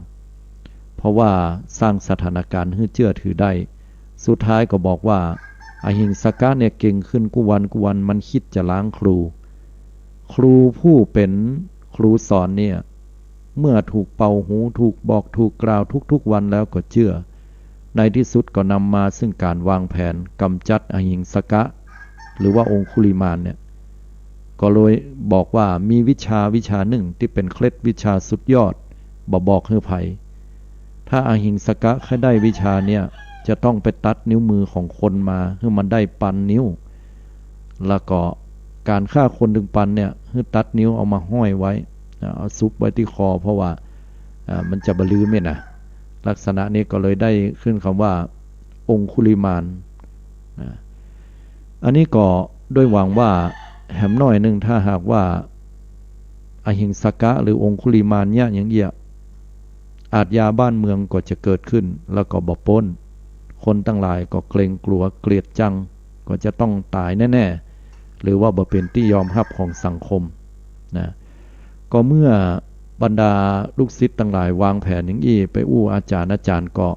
เพราะว่าสร้างสถานการณ์ให้เชื่อถือได้สุดท้ายก็บอกว่าอหิงสกะเนี่ยเก่งขึ้นกุวันมันคิดจะล้างครูผู้เป็นครูสอนเนี่ยเมื่อถูกเป่าหูถูกบอกถูกกล่าวทุกวันแล้วก็เชื่อในที่สุดก็นำมาซึ่งการวางแผนกำจัดอหิงสกะหรือว่าองคุลิมานเนี่ยก็เลยบอกว่ามีวิชาหนึ่งที่เป็นเคล็ดวิชาสุดยอดบอกให้ภัยถ้าอหิงสกะแค่ได้วิชาเนี่ยจะต้องไปตัดนิ้วมือของคนมาให้มันได้ปันนิ้วแล้วก็การฆ่าคนถึงปันเนี่ยให้ตัดนิ้วเอามาห้อยไว้เอาซุปไว้ที่คอเพราะว่ามันจะบลืมเนี่ยนะลักษณะนี้ก็เลยได้ขึ้นคำว่าองคุลิมานอันนี้ก็ด้วยหวังว่าแหมน้อยหนึ่งถ้าหากว่าอหิงสกะหรือองคุลิมานเนี่ยอย่างเงี้ยอาชญาบ้านเมืองก็จะเกิดขึ้นแล้วก็บ่พ้นคนตั้งหลายก็เกรงกลัวเกลียดจังก็จะต้องตายแน่ๆหรือว่าบ่เป็นที่ยอมรับของสังคมนะก็เมื่อบรรดาลูกศิษย์ทั้งหลายวางแผนอย่างนี้ไปอู้อาจารย์ก็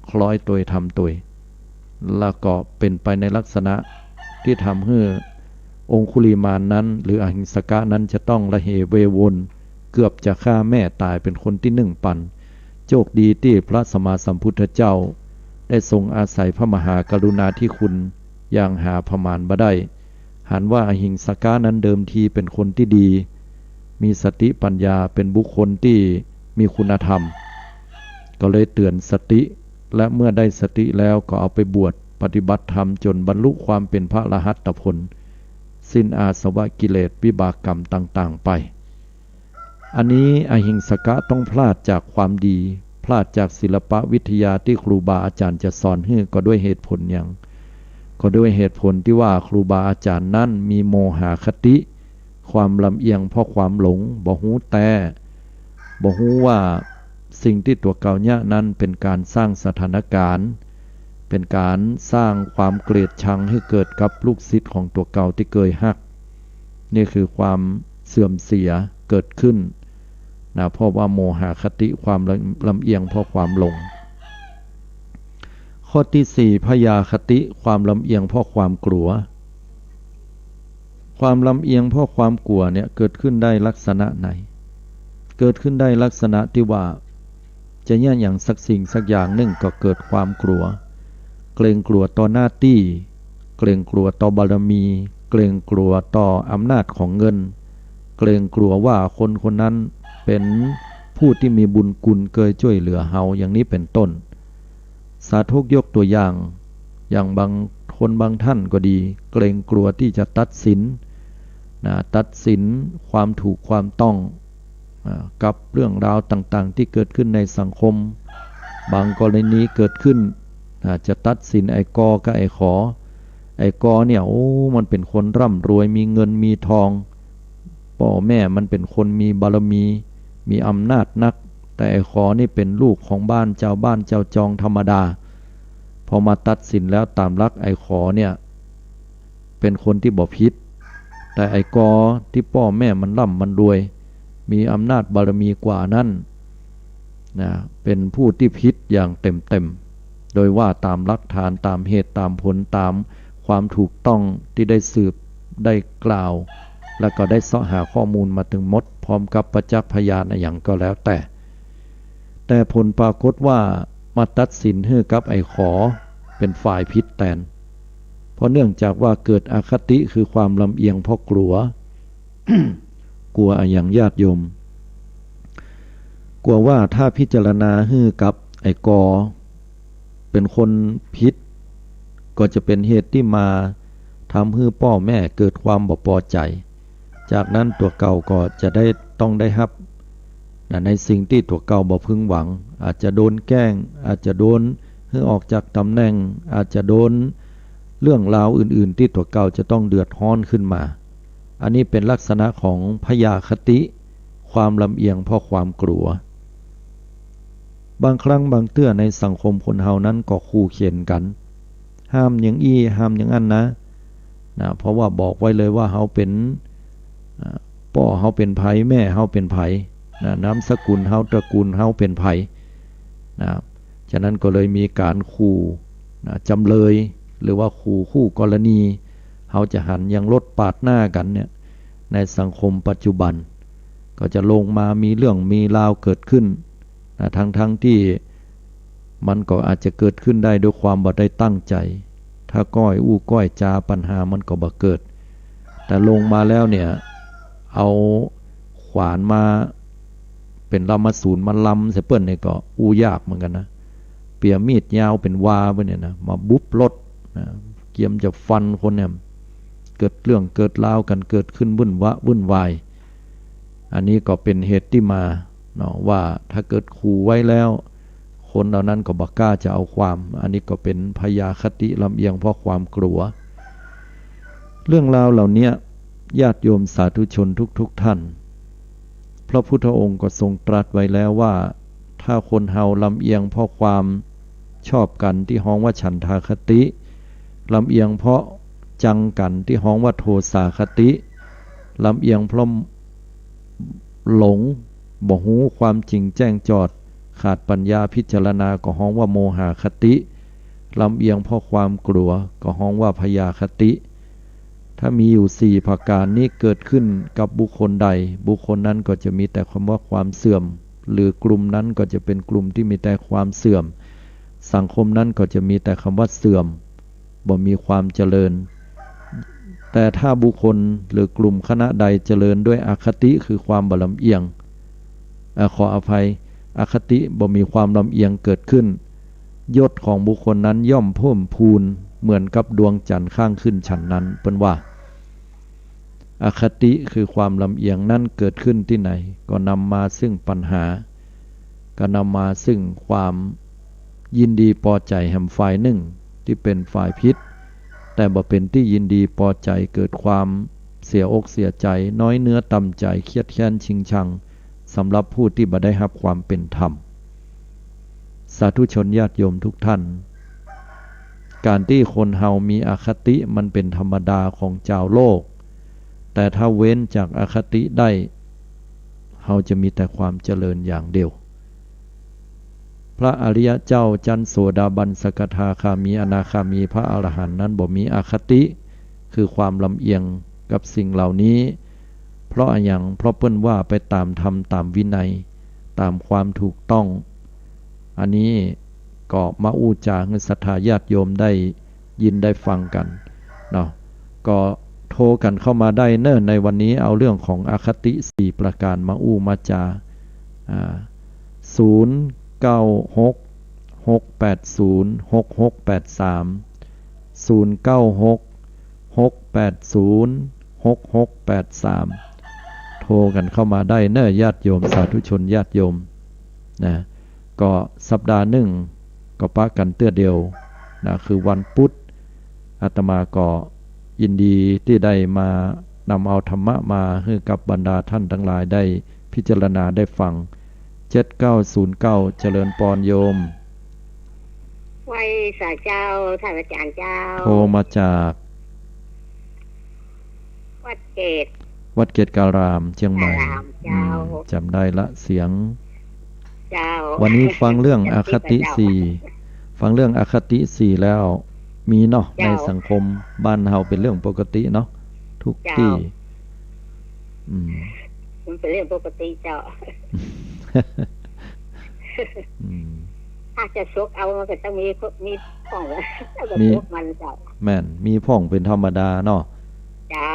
คล้อยตัวทำตัวแล้วก็เป็นไปในลักษณะที่ทำให้องคุลิมานนั้นหรืออหิงสกะนั้นจะต้องระเหเววนเกือบจะฆ่าแม่ตายเป็นคนที่หนึ่งปันโชคดีที่พระสัมมาสัมพุทธเจ้าได้ทรงอาศัยพระมหากรุณาธิคุณอย่างหาประมาณบ่ได้หันว่าอหิงสกะนั้นเดิมทีเป็นคนที่ดีมีสติปัญญาเป็นบุคคลที่มีคุณธรรมก็เลยเตือนสติและเมื่อได้สติแล้วก็เอาไปบวชปฏิบัติธรรมจนบรรลุความเป็นพระอรหัตผล สิ้นอาสวะกิเลสวิบากกรรมต่างๆไปอันนี้อหิงสกะต้องพลาดจากความดีพลาดจากศิลปะวิทยาที่ครูบาอาจารย์จะสอนให้ก็ด้วยเหตุผลอย่างก็ด้วยเหตุผลที่ว่าครูบาอาจารย์นั้นมีโมหะคติความลำเอียงเพราะความหลงบ่ฮู้แต่บ่ฮู้ว่าสิ่งที่ตัวเก่าเนี่ยนั้นเป็นการสร้างสถานการณ์เป็นการสร้างความเกลียดชังให้เกิดกับลูกศิษย์ของตัวเก่าที่เคยฮักนี่คือความเสื่อมเสียเกิดขึ้นนะเพราะว่าโมหะคติความลำเอียงเพราะความหลงข้อที่ 4พยาคติความลำเอียงเพราะความกลัวความลำเอียงเพราะความกลัวเนี่ยเกิดขึ้นได้ลักษณะไหนเกิดขึ้นได้ลักษณะที่ว่าจะแย่อย่างสักสิ่งสักอย่างหนึ่งก็เกิดความกลัวเกรงกลัวต่อหน้าที่เกรงกลัวต่อบารมีเกรงกลัวต่ออำนาจของเงินเกรงกลัวว่าคนคนนั้นเป็นผู้ที่มีบุญคุณเคยช่วยเหลือเฮาอย่างนี้เป็นต้นสาธุยกตัวอย่างบางคนบางท่านก็ดีเกรงกลัวที่จะตัดสินตัดสินความถูกความต้องกับเรื่องราวต่างๆที่เกิดขึ้นในสังคมบางกรณีเกิดขึ้นจะตัดสินไอ้กอกับไอ้ขอไอ้กอเนี่ยมันเป็นคนร่ำรวยมีเงินมีทองพ่อแม่มันเป็นคนมีบารมีอำนาจนักแต่ไอ้ขอนี่เป็นลูกของบ้านเจ้าจองธรรมดาพอมาตัดสินแล้วตามหลักไอ้ขอเนี่ยเป็นคนที่บ่ผิดแต่ไอ้กอที่พ่อแม่มันร่ำมันรวยมีอำนาจบารมีกว่านั้นนะเป็นผู้ที่ผิดอย่างเต็มโดยว่าตามหลักฐานตามเหตุตามผลตามความถูกต้องที่ได้สืบได้กล่าวแล้วก็ได้เสาะหาข้อมูลมาถึงหมดพร้อมกับประจักษ์พยานอย่างก็แล้วแต่ผลปรากฏว่ามาตัดสินให้กับไอ้ขอเป็นฝ่ายผิดแทนเพราะเนื่องจากว่าเกิดอคติคือความลำเอียงเพราะกลัว กลัวอย่างญาติโยมกลัวว่าถ้าพิจารณาให้กับไอ้กอเป็นคนผิดก็จะเป็นเหตุที่มาทำให้พ่อแม่เกิดความบ่พอใจจากนั้นตัวเก่าก็จะต้องได้รับในสิ่งที่ตัวเก่าบ่พึงหวังอาจจะโดนแกล้งอาจจะโดนให้ออกจากตำแหน่งอาจจะโดนเรื่องราวอื่นๆที่ตัวเก่าจะต้องเดือดร้อนขึ้นมาอันนี้เป็นลักษณะของพยาคติความลำเอียงเพราะความกลัวบางครั้งบางเตื้อในสังคมคนเฮานั้นก็คู่เคียนกันห้ามอย่างอี้ห้ามอย่างนั้นนะเพราะว่าบอกไว้เลยว่าเฮาเป็นพ่อเฮาเป็นไผแม่เฮาเป็นไผนามสกุลเฮาตระกูลเฮาเป็นไผฉะนั้นก็เลยมีการขู่จำเลยหรือว่าคู่กรณีเฮาจะหันยังรถปาดหน้ากันเนี่ยในสังคมปัจจุบันก็จะลงมามีเรื่องมีราวเกิดขึ้นทั้งที่มันก็อาจจะเกิดขึ้นได้ด้วยความบ่ได้ตั้งใจถ้าก้อยจาปัญหามันก็บ่เกิดแต่ลงมาแล้วเนี่ยเอาขวานมาเป็นลำมาศูนย์มาลำเสเปิ้ลเนี่ยก็ยากเหมือนกันนะเปียมีดยาวเป็นวาไปเนี่ยนะมาบุบรถเกียมจะฟันคนเนี่ยเกิดเรื่องเกิดราวกันเกิดขึ้นวุ่นวายอันนี้ก็เป็นเหตุที่มาเนาะว่าถ้าเกิดขู่ไว้แล้วคนเหล่านั้นก็บ่กล้าจะเอาความอันนี้ก็เป็นพยาคติลำเอียงเพราะความกลัวเรื่องราวเหล่านี้ญาติโยมสาธุชนทุกท่านพระพุทธองค์ก็ทรงตรัสไว้แล้วว่าถ้าคนเฮาลำเอียงเพราะความชอบกันที่ฮ้องว่าฉันทาคติลำเอียงเพราะจังกันที่ฮ้องว่าโทสาคติลำเอียงเพราะหลงบ่ฮู้ความจริงแจ้งจอดขาดปัญญาพิจารณาก็ฮ้องว่าโมหะคติลำเอียงเพราะความกลัวก็ฮ้องว่าพยาคติถ้ามีอยู่4ประการนี้เกิดขึ้นกับบุคคลใดบุคคลนั้นก็จะมีแต่คำว่าความเสื่อมหรือกลุ่มนั้นก็จะเป็นกลุ่มที่มีแต่ความเสื่อมสังคมนั้นก็จะมีแต่คำว่าเสื่อมบ่มีความเจริญแต่ถ้าบุคคลหรือกลุ่มคณะใดเจริญด้วยอคติคือความบ่ลำเอียงขออภัยอคติบ่มีความลำเอียงเกิดขึ้นยศของบุคคลนั้นย่อมเพิ่มพูนเหมือนกับดวงจันทร์ข้างขึ้นฉันนั้นเป็นว่า อคติคือความลำเอียงนั่นเกิดขึ้นที่ไหนก็นำมาซึ่งปัญหาก็นำมาซึ่งความยินดีพอใจแห่งฝ่ายหนึ่งที่เป็นฝ่ายพิษแต่บ่เป็นที่ยินดีพอใจเกิดความเสียอกเสียใจน้อยเนื้อต่ำใจเครียดแค้นชิงชังสำหรับผู้ที่บ่ได้รับความเป็นธรรมสาธุชนญาติโยมทุกท่านการที่คนเฮามีอคติมันเป็นธรรมดาของเจ้าโลกแต่ถ้าเว้นจากอคติได้เฮาจะมีแต่ความเจริญอย่างเดียวพระอริยเจ้าจันโสดาบันสกทาคามีอนาคามีพระอรหันต์นั้นบ่มีอคติคือความลำเอียงกับสิ่งเหล่านี้เพราะอย่างเพราะเพิ่นว่าไปตามธรรมตามวินัยตามความถูกต้องอันนี้ก็มาอู้จาให้ศรัทธาญาติโยมได้ยินได้ฟังกันเนาะก็โทรกันเข้ามาได้เนิ่นในวันนี้เอาเรื่องของอคติ4ประการมาอู้มาจา0966806683โทรกันเข้ามาได้เน้อญาติโยมสาธุชนญาติโยมนะก็สัปดาห์หนึ่งก็ปะกันเตื้อเดียวนะคือวันพุธอาตมาก็ยินดีที่ได้มานำเอาธรรมะมาให้กับบรรดาท่านทั้งหลายได้พิจารณาได้ฟัง7909เจริญปรโยมไหว้สาเจ้าท่านอาจารย์เจ้าโทรมาจากวัดเกตการามเชียงใหม่จำได้ละเสียงวันนี้ฟังเรื่องอคติ4ฟังเรื่องอคติ4แล้วมีเนาะในสังคมบ้านเฮาเป็นเรื่องปกติเนาะทุกที่มันเป็นเรื่องปกติเจ้าถ้าจะซกเอามันก็ต้องมีพ่องแล้วก็ซกมันเจ้าแม่นมีพ่องเป็นธรรมดาเนาะเจ้า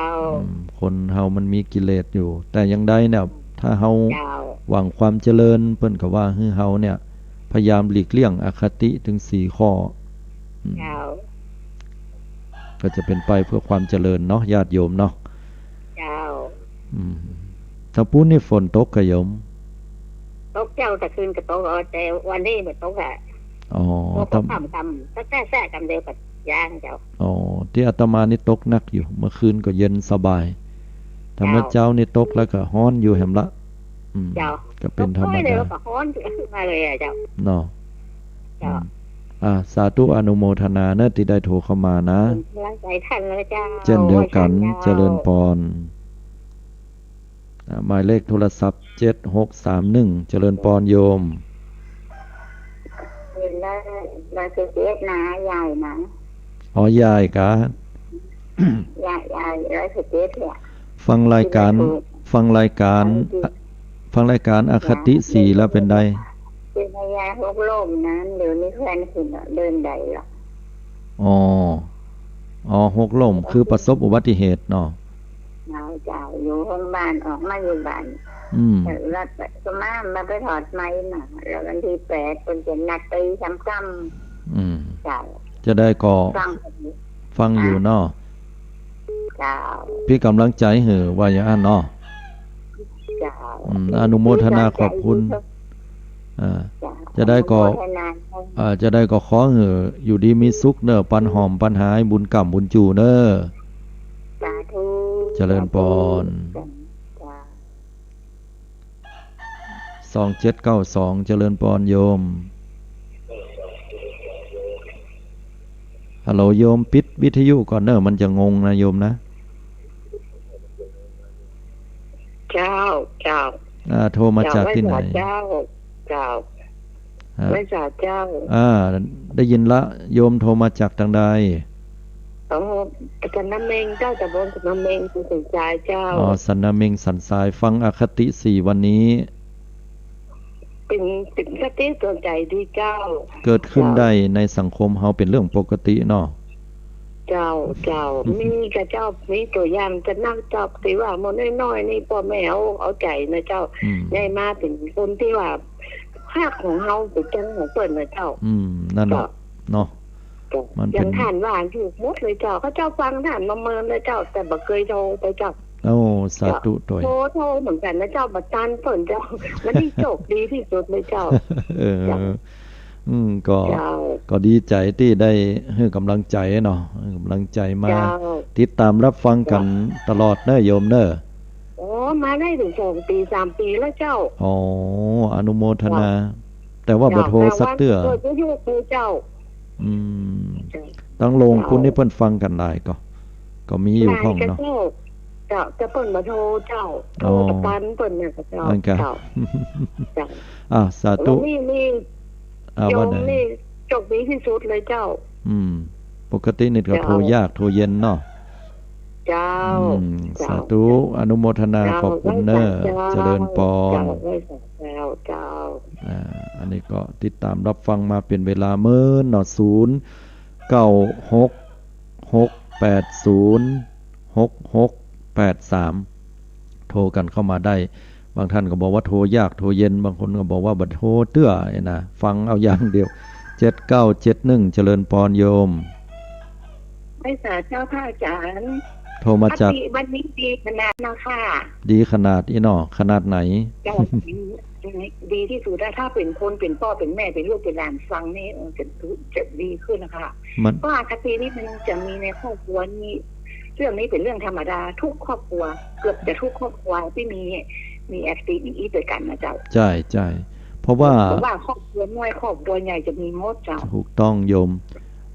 คนเฮามันมีกิเลสอยู่แต่อย่างใดเนี่ยถ้าเฮาหวังความเจริญเพิ่นก็ว่าให้เฮาเนี่ยพยายามหลีกเลี่ยงอคติถึง4ข้อก็จะเป็นไปเพื่อความเจริญเนาะญาติโยมเนาะถ้าพูดนี่ฝนตกกะโยมตกเจ้าแต่คืนก็ตกแต่วันนี้บ่ตกอ่ะตกค่ำๆแท้ๆกำเดียวกับย่างเจ้าที่อาตมานี่ตกหนักอยู่เมื่อคืนก็เย็นสบายแต่เมื่อเจ้านี่ตกแล้วก็ร้อนอยู่แหมละเจ้าก็เป็นธรรมดาก็ร้อนมาเลยอ่ะเจ้าเนาะสาธุอนุโมทนาเนอะที่ได้โทรเข้ามานะร่างใจท่านเลยเจ้าเช่นเดียวกันเจริญพรหมายเลขโทรศัพท์7631เจริญพรโยมเราคือเจ็ดนะยายนะยายกะยาย117เนี่ยฟังรายการอคติ4แล้วเป็นไดเป็นยายหกล้มนั้นเดี๋ยวนี้แฟนขึ้นเดินได้หรอหกล้มคือประสบอุบัติเหตุเนาะเจ้าอยู่ห้องบ้านออกมาอยู่บ้านแล้วก็มาไปถอดไม้น่ะแล้ววันที่8คนจะนัดไปทำกรรมเจ้าจะได้ก็ฟังอยู่เนาะพี่กำลังใจเหอะว่าอย่างนั้นเนาะอนุโมทนาขอบคุณจะได้ก็ขอเหอะอยู่ดีมีสุขเนอะปันหอมปันหายบุญกรรมบุญจูเนอะเจริญพร2792เจริญพรโยมฮัลโหลโยมปิดวิทยุก่อนเนอะมันจะงงนะโยมนะเจ้าโทรมาจากที่ไหนเจ้าไม่ทราบเจ้าได้ยินละโยมโทรมาจากทางใดสันนาเมงเจ้าตะบนสันนาเมงสันทรายเจ้าสันนาเมงสันทรายฟังอคติ4วันนี้เป็นคติสนใจที่เจ้าเกิดขึ้นได้ในสังคมเฮาเป็นเรื่องปกติเนาะเจ้ามีกับเจ้ามีตัวอย่างจะนั่งเจ้าที่ว่ามันน้อยๆนี่พ่อแม่เอาใจนะเจ้าได้มาถึงคนที่ว่าภาคของเฮาเป็นจังของเปิ้นนะเจ้านั่นแหละเนาะมันเป็นท่านว่าถูกหมดเลยเจ้าเขาเจ้าฟังท่านมาเมินเลยเจ้าแต่บ่เคยโทรไปเจ้า โอ้สาธุตัว โทรเหมือนกันนะเจ้าบัดจันเปิ่นเจ้าวันนี้โชคดีที่สุดเลยเจ้า เออ เจ้า ก็ เจ้า ก็ดีใจที่ได้ให้กำลังใจเนาะให้กำลังใจมา เจ้า ติดตามรับฟังกันตลอดเนอะโยมเนอะ อ๋อมาได้ถึง2 ปี 3 ปีแล้วเจ้า อ๋ออนุโมทนา แต่ว่าบ่โทรสักเตื้อ เกิดยุคเจ้า อืมตั้งลงคุณนี่เพิ่นฟังกันได้ก็มีอยู่ห้องเนาะ เจ้าจะเปิ่นมาโทรเจ้าโทรกับปันเปิ่นน่ะเจ้า นั่นก็ เจ้าเจ้า สาธุ นี่ โย ว่าม ใด นี่โชคดีที่สุดเลยเจ้า ปกตินี่ก็โทรยากโทรเย็นเนาะ เจ้า สาธุอนุโมทนาขอบคุณเนอะเจริญปอน เจ้าเจ้า อันนี้ก็ติดตามรับฟังมาเป็นเวลาเมื่อเนาะ096-680-6683 โทรกันเข้ามาได้ บางท่านก็บอกว่าโทรยากโทรเย็น บางคนก็บอกว่าบัดโทรเตื้อนะฟังเอาอย่างเดียว7971เจริญปอนโยม ไม่สาเจ้าพระอาจารย์ โทรมาจาก วันนี้ดีขนาดนะค่ะ ดีขนาดอีเนาะขนาดไหน เจ้าดีที่สุดถ้าเป็นคนเป็นพ่อเป็นแม่เป็นลูกเป็นหลานฟังนี่จะดีขึ้นนะคะ เพราะอคตินี่มันจะมีในครอบครัวนี้เรื่องนี้เป็นเรื่องธรรมดาทุกครอบครัวเกือบจะทุกครอบครัวที่มีอคตินี้ด้วยกันนะเจ้าใช่เพราะว่าครอบครัวน้อยครอบครัวใหญ่จะมีมดเจ้าถูกต้องโยม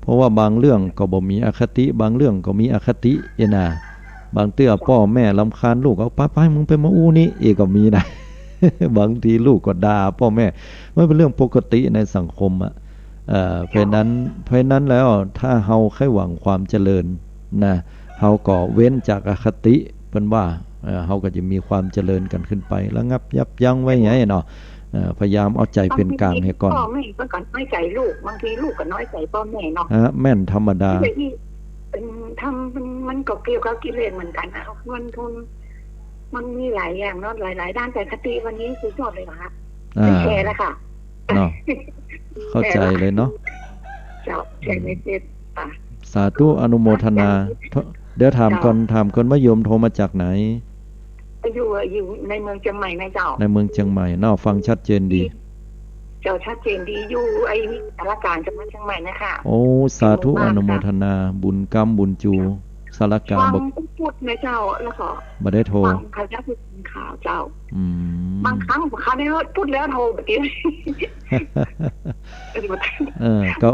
เพราะว่าบางเรื่องก็บ่มีอคติบางเรื่องก็มีอคตินะบางเตื้อพ่อแม่รำคาญลูกเอาไปมึงไปมาอู้นี่ก็มีนะ บางทีลูกก็ด่าพ่อแม่มันเป็นเรื่องปกติในสังคมเพราะนั้นแล้วถ้าเฮาใคร่หวังความเจริญนะเฮาก็เว้นจากอคติเป็นว่าเฮาก็จะมีความเจริญกันขึ้นไประงับยับยั้งไว้ไงเนาะพยายามเอาใจเป็นกลางให้ก่อนพ่อแม่ก็ก่อนน้อยใจลูกบางทีลูกก็น้อยใจพ่อแม่เนาะแม่นธรรมดาเป็นมันก็เกี่ยวกับกิเลสเหมือนกันนะมันมีหลายอย่างเนาะหลายด้านแต่คติวันนี้สุดยอดเลยนะคะแชร์แล้วค่ะเนาะเข้าใจเลยเนาะเจ้าแชร์ในเฟซสาธุอนุโมทนาเดี๋ยวถามก่อนว่าโยมโทรมาจากไหนอยู่ในเมืองเชียงใหม่นะเจ้าในเมืองเชียงใหม่เนาะฟังชัดเจนดีเจ้าชัดเจนดีอยู่สารกลางจังหวัดเชียงใหม่นะคะโอ้สาธุอนุโมทนาบุญกรรมบุญจูสารกลางบ่พูดนะเจ้าแล้วก็บ่ได้โทรฟังเขาจะพูดข่าวเจ้าบางครั้งเขาได้พูดแล้วโทรแบบนี้ก็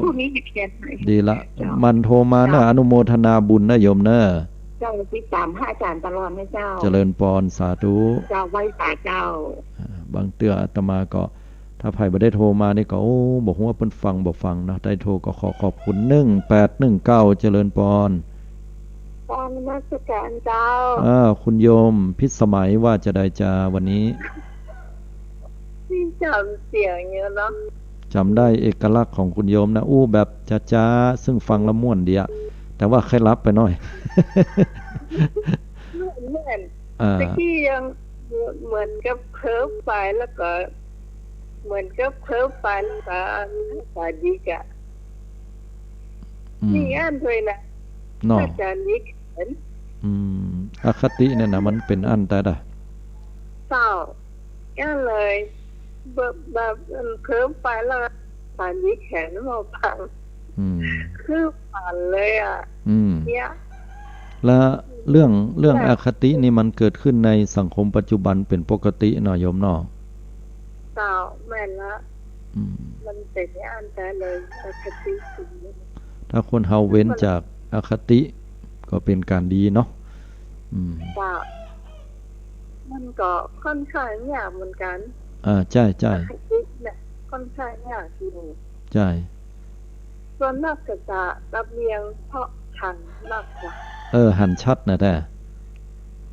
ดีละมันโทรมานะอนุโมทนาบุญนะโยมเนอะเจ้าติดตามพระอาจารย์ตลอดนะเจ้าเจริญปอนสาธุเจ้าไว้สาเจ้าบางเตื้ออาตมาก็ถ้าไผบ่ได้โทรมานี่ก็บอกว่าเพิ่นฟังบ่ฟังนะได้โทรก็ขอบคุณ1819เจริญปอนตอนนมัสการเจ้าคุณโยมพิสมัยว่าจะได้จาวันนี้ที่จำเสียงเยอะเนาะจำได้เอกลักษณ์ของคุณโยมนะแบบจ้าๆซึ่งฟังละม่วนดีอะแต่ว่าใครรับไปหน่อยเหมือนตะกี้ยังเหมือนกับเพิ่มไปแล้วก็เหมือนกับเพิ่มไปแล้วก็สาดีกะนี่อ่านด้วยนะอาจารย์นิกอคติเนี่ยนะมันเป็นอันแต่ละเศร้าอ่านเลยแบบเพิ่มไปแล้วสาดีแขนมาพังคือผ่านเลยอ่ะเนี่ยแล้วเรื่องอคตินี่มันเกิดขึ้นในสังคมปัจจุบันเป็นปกติเนาะโยมเนาะเปล่าแม่นละมันเป็นอันแต่เลยอคติถ้าคนเฮาเว้นจากอคติก็เป็นการดีเนาะเปล่ามันก็ค่อนข้างยากเหมือนกันใช่ๆอคติเนี่ยค่อนข้างยากอยู่ใช่ส่วนมากจะรับเรียงเพราะทันมากกว่าหันชัดนะแต่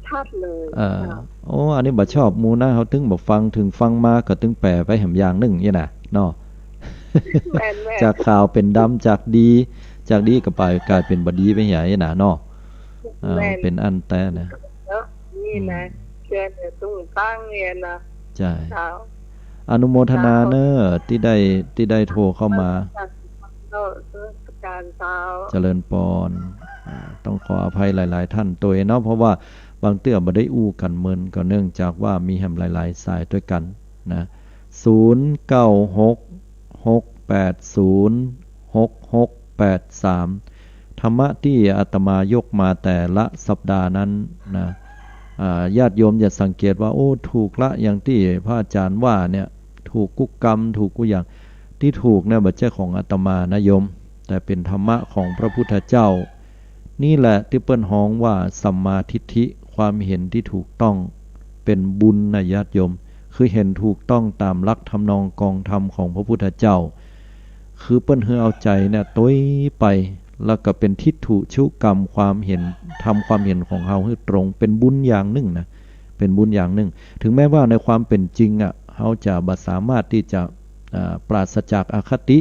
ชัดเลยอันนี้บ่ชอบหมู่นะเฮาถึงบ่ฟังถึงฟังมาก็ถึงแปลไปแหมอย่างนึงนี่น่ะเนาะจากข่าวเป็นดำจากดีก็ไปกลายเป็นบ่ดีไปใหญ่น่ะเนาะเป็นอันแต่นะนี่นะเชื่อเนี่ยต้องตั้งเนี่ยนะใช่อนุโมทนาเนอะที่ได้โทรเข้ามาเจริญปอนต้องขออภัยหลายๆท่านตัวเนาะเพราะว่า บางเตื้อบ่ได้อู้กันเมินก็เนื่องจากว่ามีแหมหลายๆสายด้วยกันนะ0966806683ธรรมะที่อาตมายกมาแต่ละสัปดาห์นั้นนะญาติโยมอย่าสังเกตว่าโอ้ถูกละอย่างที่พระอาจารย์ว่าเนี่ยถูกกุกกรรมถูกกุอย่างที่ถูกเนี่ยบ่ใช่ของอาตมานะโยมแต่เป็นธรรมะของพระพุทธเจ้านี่แหละที่เปิ้นฮ้องว่าสัมมาทิฏฐิความเห็นที่ถูกต้องเป็นบุญนะญาติโยมคือเห็นถูกต้องตามหลักทำนองกองธรรมของพระพุทธเจ้าคือเปิ้นเฮือเอาใจเนี่ยต้ยไปแล้วก็เป็นทิฏฐุชุกรรมความเห็นทำความเห็นของเฮาให้ตรงเป็นบุญอย่างหนึ่งนะเป็นบุญอย่างหนึ่งถึงแม้ว่าในความเป็นจริงอ่ะเฮาจะบ่สามารถที่จะปราศจากอคติ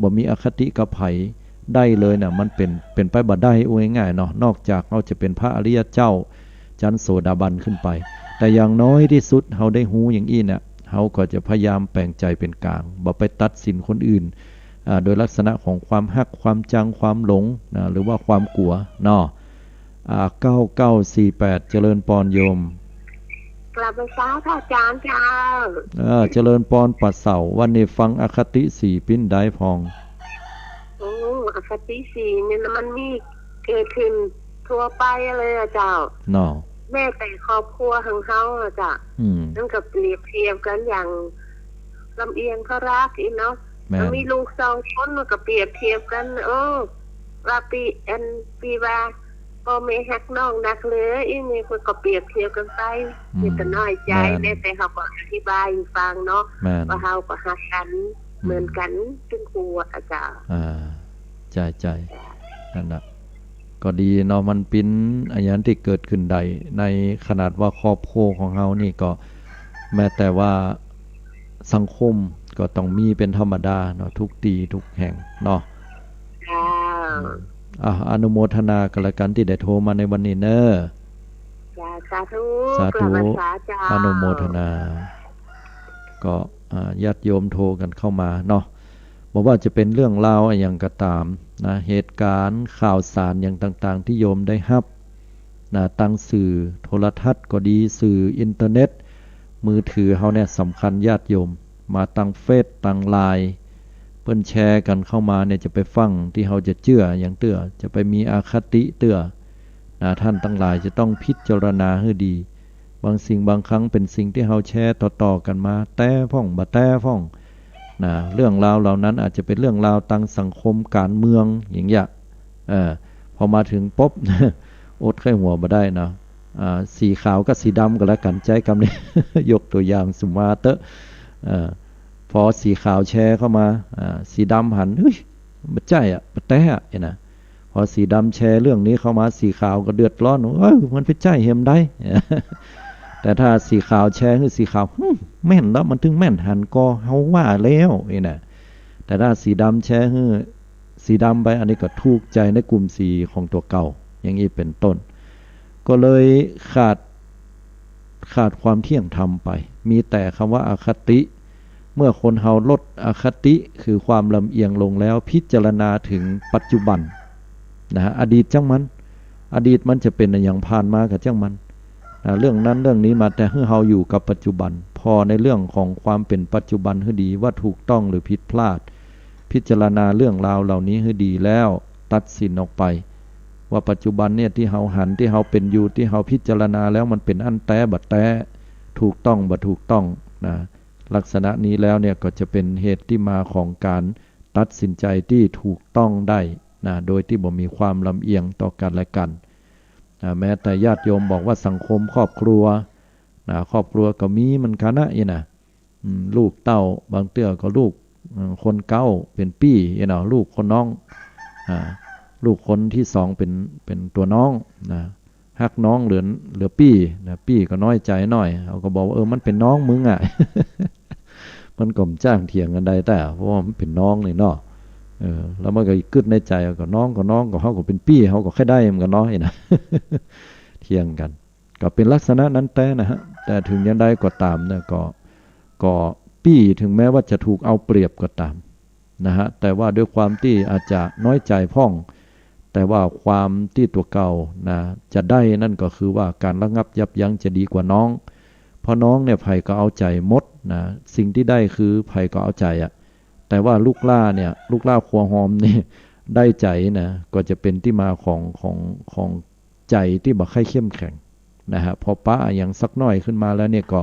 บ่มีอคติกับไผได้เลยน่ะมันเป็นไปบ่ได้ง่ายๆเนาะนอกจากเฮาจะเป็นพระอริยเจ้าชั้นโสดาบันขึ้นไปแต่อย่างน้อยที่สุดเฮาได้ฮู้อย่างอี้เนี่ยเฮาก็จะพยายามแปลงใจเป็นกลางบ่ไปตัดสินคนอื่นโดยลักษณะของความฮักความจังความหลงนะหรือว่าความกลัวเนาะ9948เจริญปอนโยมกลับไปฟ้าพระอาจารย์เจ้าเจริญปอนปัดเสาวันนี้ฟังอคติ4ปิ้นได้พองอคติ4เนี่ยมันมีเกิดขึ้นทั่วไปเลยอ่ะเจ้าเนาะแม่แต่ครอบครัวของเฮาอ่ะจ้ะนั่นก็เปรียบเทียบกันอย่างลำเอียงเขารักอีเนาะมีลูก2คนมันก็เปรียบเทียบกันว่าปีว่าพ่อแม่ฮักน้องนักเลยอีนี่คนก็เปรียบเทียบกันไปนี่ก็น้อยใจแม่แต่เฮาก็อธิบายให้ฟังเนาะว่าเฮาก็ฮักกันเหมือนกันจึงกลัวอาจารย์ใจนั่นน่ะก็ดีเนาะมันเป็นอันยันที่เกิดขึ้นใดในขนาดว่าครอบครัวของเฮานี่ก็แม้แต่ว่าสังคมก็ต้องมีเป็นธรรมดาเนาะทุกตีทุกแห่งเนาะอนุโมทนากันละกันที่ได้โทรมาในวันนี้เนอะสาธุอนุโมทนาก็ญาติโยมโทรกันเข้ามาเนาะบอกว่าจะเป็นเรื่องราวอย่างก็ตามนะเหตุการณ์ข่าวสารอย่างต่างๆที่โยมได้รับนะตั้งสื่อโทรทัศน์ก็ดีสื่ออินเทอร์เน็ตมือถือเฮาเนี่ยสำคัญญาติโยมมาตั้งเฟซตั้งไลน์เพิ่นแชร์กันเข้ามาเนี่ยจะไปฟังที่เฮาจะเชื่ออย่างเตื้อจะไปมีอคติเตื้อนะท่านทั้งหลายจะต้องพิจารณาให้ดีบางสิ่งบางครั้งเป็นสิ่งที่เฮาแชร์ต่อๆกันมาแต่พ่องบ่แต่พ่องนะเรื่องราวเหล่านั้นอาจจะเป็นเรื่องราวทางสังคมการเมืองอย่างเงี้ยพอมาถึงปุ๊บ อดไข้หัวบ่ได้นะสีขาวกับสีดำก็แล้วกันใจคำนี้ ยกตัวอย่างสมมาเตอะพอสีขาวแชร์เข้ามาสีดำหันเฮ้ยบ่ใจบ่แต่นะพอสีดำแชร์เรื่องนี้เข้ามาสีขาวก็เดือดร้อนมันเป็นใจเห็มได้ แต่ถ้าสีขาวแชร์คือสีขาวแม่นแล้วมันถึงแม่นหันก็เฮาว่าแล้วนี่นะแต่ถ้าสีดำแชร์คือสีดำไปอันนี้ก็ถูกใจในกลุ่มสีของตัวเก่าอย่างนี้เป็นต้นก็เลยขาดความเที่ยงธรรมไปมีแต่คำว่าอคติเมื่อคนเฮาลดอคติคือความลำเอียงลงแล้วพิจารณาถึงปัจจุบันนะฮะอดีตจังมันจะเป็นอย่างผ่านมากับจังมันเรื่องนั้นเรื่องนี้มาแต่ให้เฮาอยู่กับปัจจุบันพอในเรื่องของความเป็นปัจจุบันให้ดีว่าถูกต้องหรือผิดพลาดพิจารณาเรื่องราวเหล่านี้ให้ดีแล้วตัดสินออกไปว่าปัจจุบันเนี่ยที่เฮาหันที่เฮาเป็นอยู่ที่เฮาพิจารณาแล้วมันเป็นอันแต้บัดแต้ถูกต้องบ่ถูกต้องนะลักษณะนี้แล้วเนี่ยก็จะเป็นเหตุที่มาของการตัดสินใจที่ถูกต้องได้นะโดยที่บ่มีความลำเอียงต่อกันและกันแม้แต่ญาติโยมบอกว่าสังคมครอบครัวครอบครัวก็มีมันกันนะลูกเต้าบางเตื้อก็ลูกคนเก้าเป็นปี้ลูกคนน้องลูกคนที่สองเป็นตัวน้องฮักน้องเหลือปี้ปี้ก็น้อยใจหน่อยเขาก็บอกว่ามันเป็นน้องมึงอ่ะ มันก็จ้างเถียงกันได้แต่เพราะว่ามันเป็นน้องนี่เนาะแล้วมันก็กึดในใจก็น้องก็เขาก็เป็นปี้เขาก็แค่ได้มันก็น้อยนะเถียงกันก็เป็นลักษณะนั้นแต่นะฮะแต่ถึงยังได้ก็ตามเนี่ยก็ปี้ถึงแม้ว่าจะถูกเอาเปรียบก็ตามนะฮะแต่ว่าด้วยความที่อาจจะน้อยใจพ่องแต่ แต่ว่าความที่ตัวเก่านะจะได้นั่นก็คือว่าการระงับยับยั้งจะดีกว่าน้องเพราะน้องเนี่ยไผ่ก็เอาใจหมดนะสิ่งที่ได้คือไผ่ก็เอาใจอ่ะแต่ว่าลูกล่าเนี่ยลูกล่าครัวหอมนี่ได้ใจนะก็จะเป็นที่มาของใจที่บ่ค่อยเข้มแข็งนะฮะพอป้าอย่างสักน้อยขึ้นมาแล้วเนี่ยก็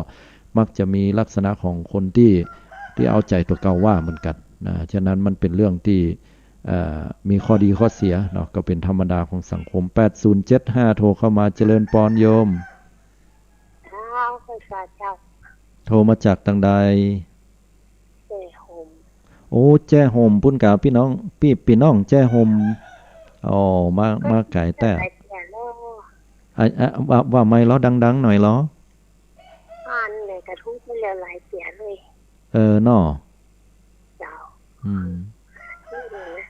มักจะมีลักษณะของคนที่เอาใจตัวเก่าว่าเหมือนกันนะฉะนั้นมันเป็นเรื่องที่มีข้อดีข้อเสียเนาะก็เป็นธรรมดาของสังคม8075โทรเข้ามาเจริญปอนโยมโทรมาจากทางใดแจ้โฮมโอ้แจ้โฮมพุ่นกาพี่น้องพี่น้องแจ้โฮมอ๋อมาไก่แต่ว่าไม่ล้อดังๆหน่อยล้ออันเนี่ยกระทุ้งไปหลายเสียเลยน้อเจ้านี่เลย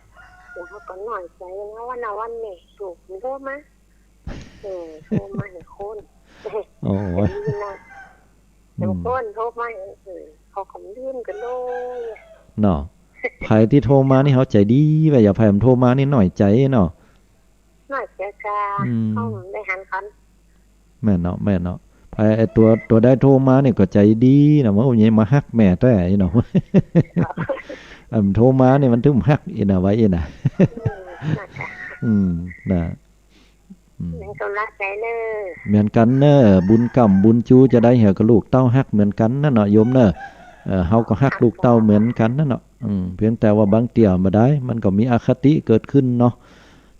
เดี๋ยวเขาก็หน่อยใจนะวันนี้ถูกมันโทษมั้ยโทษมาให้คนโอ้ยแต่คนโทษมาเขาขำลื่นกันเลยน้อไผที่โทรมานี่เขาใจดีว่าอย่าไผมันโทรมานี่หน่อยใจน้อหน่อยใจกาเขาได้หันคันแม่เนาะไอ้ตัวได้โทรมาเนี่ยก็ใจดีนะว่าอย่างมาฮักแม่แต่ไอ้เนาะโทรมาเนี่ยมันถึงฮักอีน่ะไว้อีน่ะนะมันก็รักใจเนอเหมือนกันเนอบุญกรรมบุญจูจะได้เหี่ยวกับลูกเต้าฮักเหมือนกันนั่นเนาะโยมเนอเฮาก็ฮักลูกเต้าเหมือนกันนั่นเนาะเพียงแต่ว่าบางเตี่ยมาได้มันก็มีอคติเกิดขึ้นเนาะ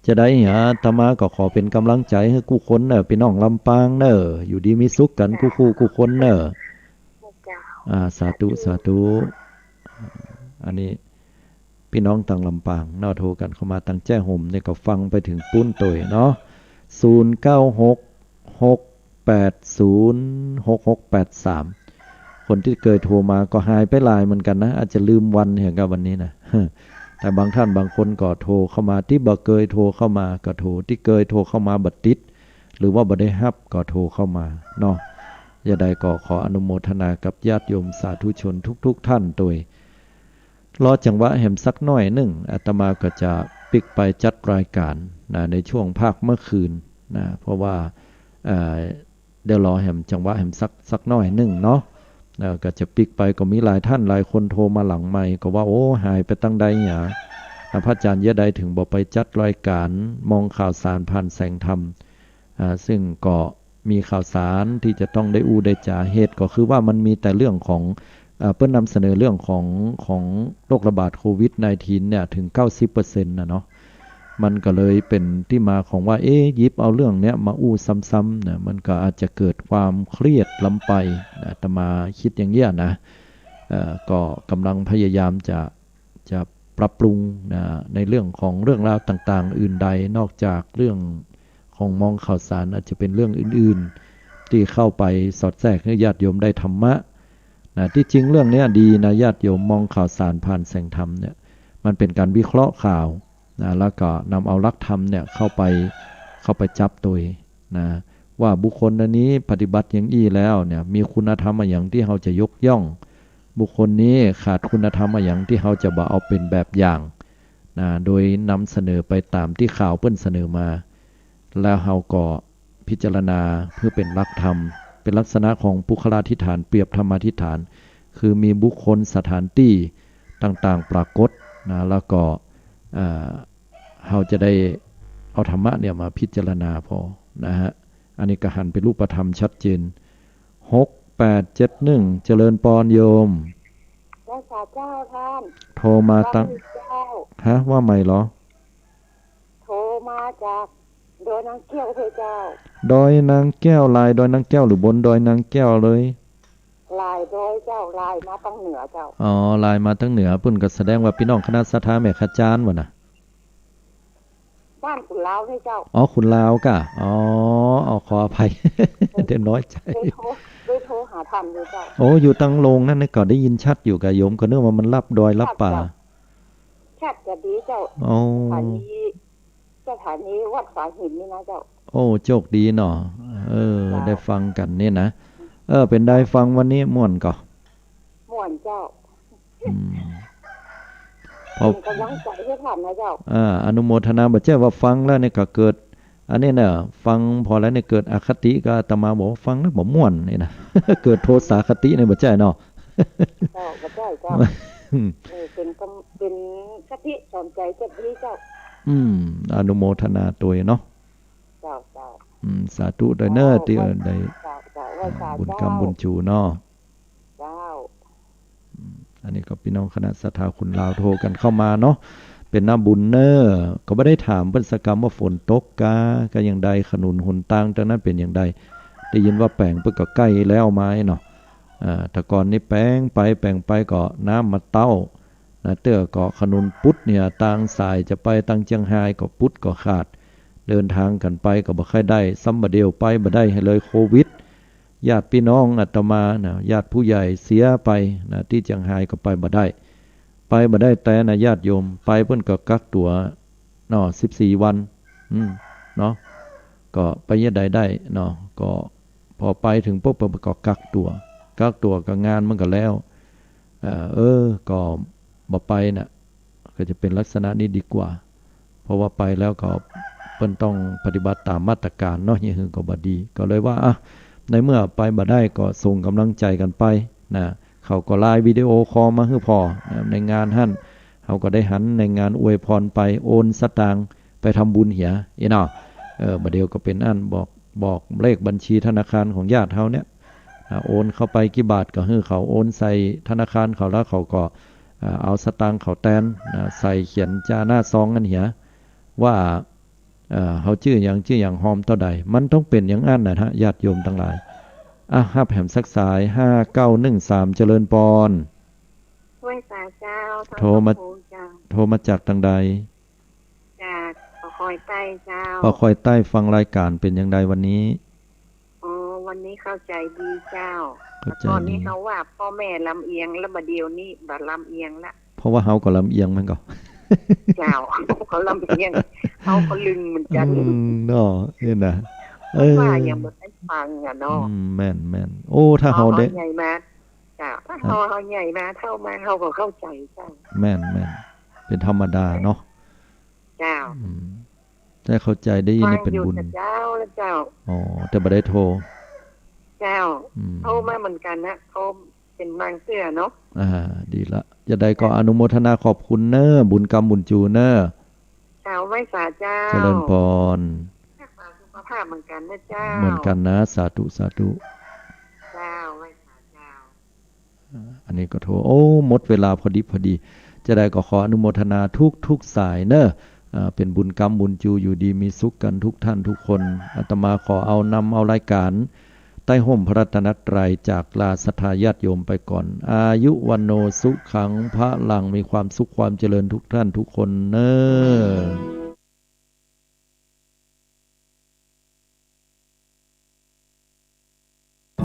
จะได้อาตมาก็ขอเป็นกำลังใจให้กู้คนเนอพี่น้องลำปางเนออยู่ดีมีสุขกันกู้คนเนอสาธุอันนี้พี่น้องต่างลำปางเนาะโทรกันเข้ามาตั้งแจ้ห่มเนี่ยก็ฟังไปถึงปุ้นตัวเนาะ0966806683คนที่เคยโทรมาก็หายไปหลายเหมือนกันนะอาจจะลืมวันเห็นกับวันนี้นะแต่บางท่านบางคนก็โทรเข้ามาที่บ่เคยโทรเข้ามาก็โทรที่เคยโทรเข้ามาบัดติดหรือว่าบ่ได้รับก็โทรเข้ามาเนาะอย่าใดก็ขออนุโมทนากับญาติโยมสาธุชนทุกท่านโดยรอจังหวะแห่มสักหน่อยหนึ่งอาตมาก็จะปิกไปจัดรายการนะในช่วงภาคเมื่อคืนนะเพราะว่าเดี๋ยวรอแห่มจังหวะแห่มสักหน่อยหนึ่งเนาะก็จะปิกไปก็มีหลายท่านหลายคนโทรมาหลังใหม่ก็ว่าโอ้หายไปตั้งใดหยาพระอาจารย์เยอะใดถึงบอกไปจัดรายการมองข่าวสารผ่านแสงธรรมซึ่งก็มีข่าวสารที่จะต้องได้ได้จ่าเหตุก็คือว่ามันมีแต่เรื่องของเพื่อนนำเสนอเรื่องของโรคระบาดโควิด -19 เนี่ยถึง 90% นะเนาะมันก็เลยเป็นที่มาของว่าหยิบเอาเรื่องเนี้ยมาซ้ำๆนะมันก็อาจจะเกิดความเครียดล้ำไปอาตมาคิดอย่างเงี้ยนะก็กำลังพยายามจะปรับปรุงนะในเรื่องของเรื่องราวต่างๆอื่นใดนอกจากเรื่องของมองข่าวสารอาจจะเป็นเรื่องอื่นๆที่เข้าไปสอดแทรกให้ญาติโยมได้ธรรมะนะที่จริงเรื่องนี้ดีนะญาติโยมมองข่าวสารผ่านแสงธรรมเนี่ยมันเป็นการวิเคราะห์ข่าวนะแล้วก็นำเอาหลักธรรมเนี่ยเข้าไปจับตัวนะว่าบุคคลอันนี้ปฏิบัติอย่างอี้แล้วเนี่ยมีคุณธรรมอย่างที่เราจะยกย่องบุคคลนี้ขาดคุณธรรมอย่างที่เราจะบ่เอาเป็นแบบอย่างนะโดยนำเสนอไปตามที่ข่าวเพิ่นเสนอมาแล้วเราก็พิจารณาเพื่อเป็นหลักธรรมเป็นลักษณะของปุคลาธิฐานเปรียบธรรมาธิฐานคือมีบุคคลสถานที่ต่างๆปรากฏนะแล้วก็เราจะได้เอาธรรมะเนี่ยมาพิจารณาพอนะฮะอันนี้ก็หันเป็นรูปธรรมชัดเจน6871เจริญปอนโยมรักษาเจ้าท่านโทรมาตั้งว่าใหม่เหรอโทรมาจากดอยนางแก้วเจ้าดอยนางแก้วลายดอยนางแก้วหรือบนดอยนางแก้วเลยลายดอยเจ้าลายมาตั้งเหนือเจ้าอ๋อลายมาตั้งเหนือปุ่นก็แสดงว่าพี่น้องคณะสัทธาแม่ขจารย์วะนะบ้านขุนลาวให้เจ้าอ๋อขุนลาวกะอ๋อขออภัยเดี๋ยวน้อยใจด้วยโทรหาท่านเลยเจ้าโอ้อยู่ตั้งโรงนั่นก็ได้ยินชัดอยู่กับโยมก็นึกว่ามันรับดอยรับป่าชัดจะดีเจ้าอ๋อสถานีวัดฝาหินนี่นะเจ้าโอ้โชคดีเนาะได้ฟังกันเนี่ยนะเป็นได้ฟังวันนี้ม่วนก่อม่วนเจ้า พอ เป็นกำลังใจให้ท่านนะเจ้า อนุโมทนาบ่ใช่ว่าฟังแล้วเนี่ยก็เกิด อันนี้น่ะฟังพอแล้วเนี่ยเกิดอคติก็อาตมาบอกว่าฟังแล้วบ่ม่วนนี่นะ เกิดโทสาคติเนี่ยบ่ใช่เนาะ เจ้าก็ได้เจ้าเป็นคติสอนใจเจ้าพี่เจ้า อนุโมทนาตัวเนาะ เจ้าเจ้า สาธุด้วยเน้อที่ได้ เจ้าเจ้าว่าสา บุญกรรมบุญชูเนาะ เจ้า อันนี้ก็พี่น้องคณะศรัทธาคุณลาวโทรกันเข้ามาเนาะเป็นน้ำบุญเนอร์ก็ไม่ได้ถามเพิ่นสกรรมว่าฝนตกกาก็อย่างใดขนุนหนตางจังนั้นเป็นอย่างใดได้ยินว่าแปลงเพิ่นก็ใกล้แล้วไม้เนาะแต่ก่อนนี้แปลงไปก็น้ำมาเต้าเตื้อก็ขนุนปุดเนี่ยต่างสายจะไปต่างเชียงไฮ้ก็ปุดก็ขาดเดินทางกันไปก็บ่ค่อยได้ซ้ำบ่เดียวไปบ่ได้ให้เลยโควิดญาติพี่น้องอาตมานะญาติผู้ใหญ่เสียไปนะที่เชียงไฮ้ก็ไปบ่ได้แต่นะญาติโยมไปเพิ่นก็กักตัวเนาะ14วันเนาะก็ไปยะใดได้เนาะก็พอไปถึงปุ๊บก็กักตัวก็งานมันก็แล้วก็บ่ไปน่ะก็จะเป็นลักษณะนี้ดีกว่าเพราะว่าไปแล้วก็เพิ่นต้องปฏิบัติตามมาตรการเนาะอย่างอื่นก็บ่ดีก็เลยว่าในเมื่อไปบ่ได้ก็ส่งกำลังใจกันไปนะเขาก็ไลน์วิดีโอคอลมาให้พอในงานหั่นเขาก็ได้หันในงานอวยพรไปโอนสตางค์ไปทำบุญเหียอีเนาะบัดเดียวก็เป็นอันบอกเลขบัญชีธนาคารของญาติเขาเนี่ยโอนเข้าไปกี่บาทก็ให้เขาโอนใส่ธนาคารเขาแล้วเขาก็เอาสตางค์เขาแตนใส่เขียนจาหน้าซองกันเหียว่าเขาชื่ออย่างหอมเท่าใดมันต้องเป็นอย่างนั้นนะฮะญาติโยมทั้งหลายฮับแหมสักสาย5913เจริญปอนห้วยสาเจ้าโทรมาจากทางใดจากปอคอยใต้เจ้าปอคอยใต้ฟังรายการเป็นอย่างใดวันนี้วันนี้เข้าใจดีเจ้าตอนนี้เขาว่าพ่อแม่ลำเอียงแล้วบัดเดียวนี้บัดลำเอียงละเพราะว่าเฮาก็ลำเอียงมันก็เจ้าเขาลำเอียงเขาลึงเหมือนกันเนาะนี่นะว่าอย่างบ่ได้ฟังอ่ะเนาะแม่นโอ้ถ้าเฮาได้ใหญ่มาจ้าถ้าเฮาใหญ่มาเท่ามาเฮาก็เข้าใจเจ้าแม่นเป็นธรรมดาเนาะเจ้าแต่เข้าใจได้ยินเป็นบุญเจ้าแล้วเจ้าแต่บ่ได้โทรเจ้าโทรมาเหมือนกันนะโทรเป็นบางเสื้อเนาะดีละจะได้ก็อนุโมทนาขอบคุณเนอบุญกรรมบุญจูเนอเจ้าไว้สาเจ้าเจริญพรสุขภาพเหมือนกันนะเจ้าเหมือนกันนะสาธุเจ้าไว้สาเจ้าอันนี้ก็โทรหมดเวลาพอดีจะได้ก็ขออนุโมทนาทุกสายเนอเป็นบุญกรรมบุญจูอยู่ดีมีสุขกันทุกท่านทุกคนอาตมาขอเอารายการใต้ห่มพระรัตนตรัยจากลาศรัทธาญาติโยมไปก่อนอายุวันโนสุขังพระลังมีความสุขความเจริญทุกท่านทุกคนเนอ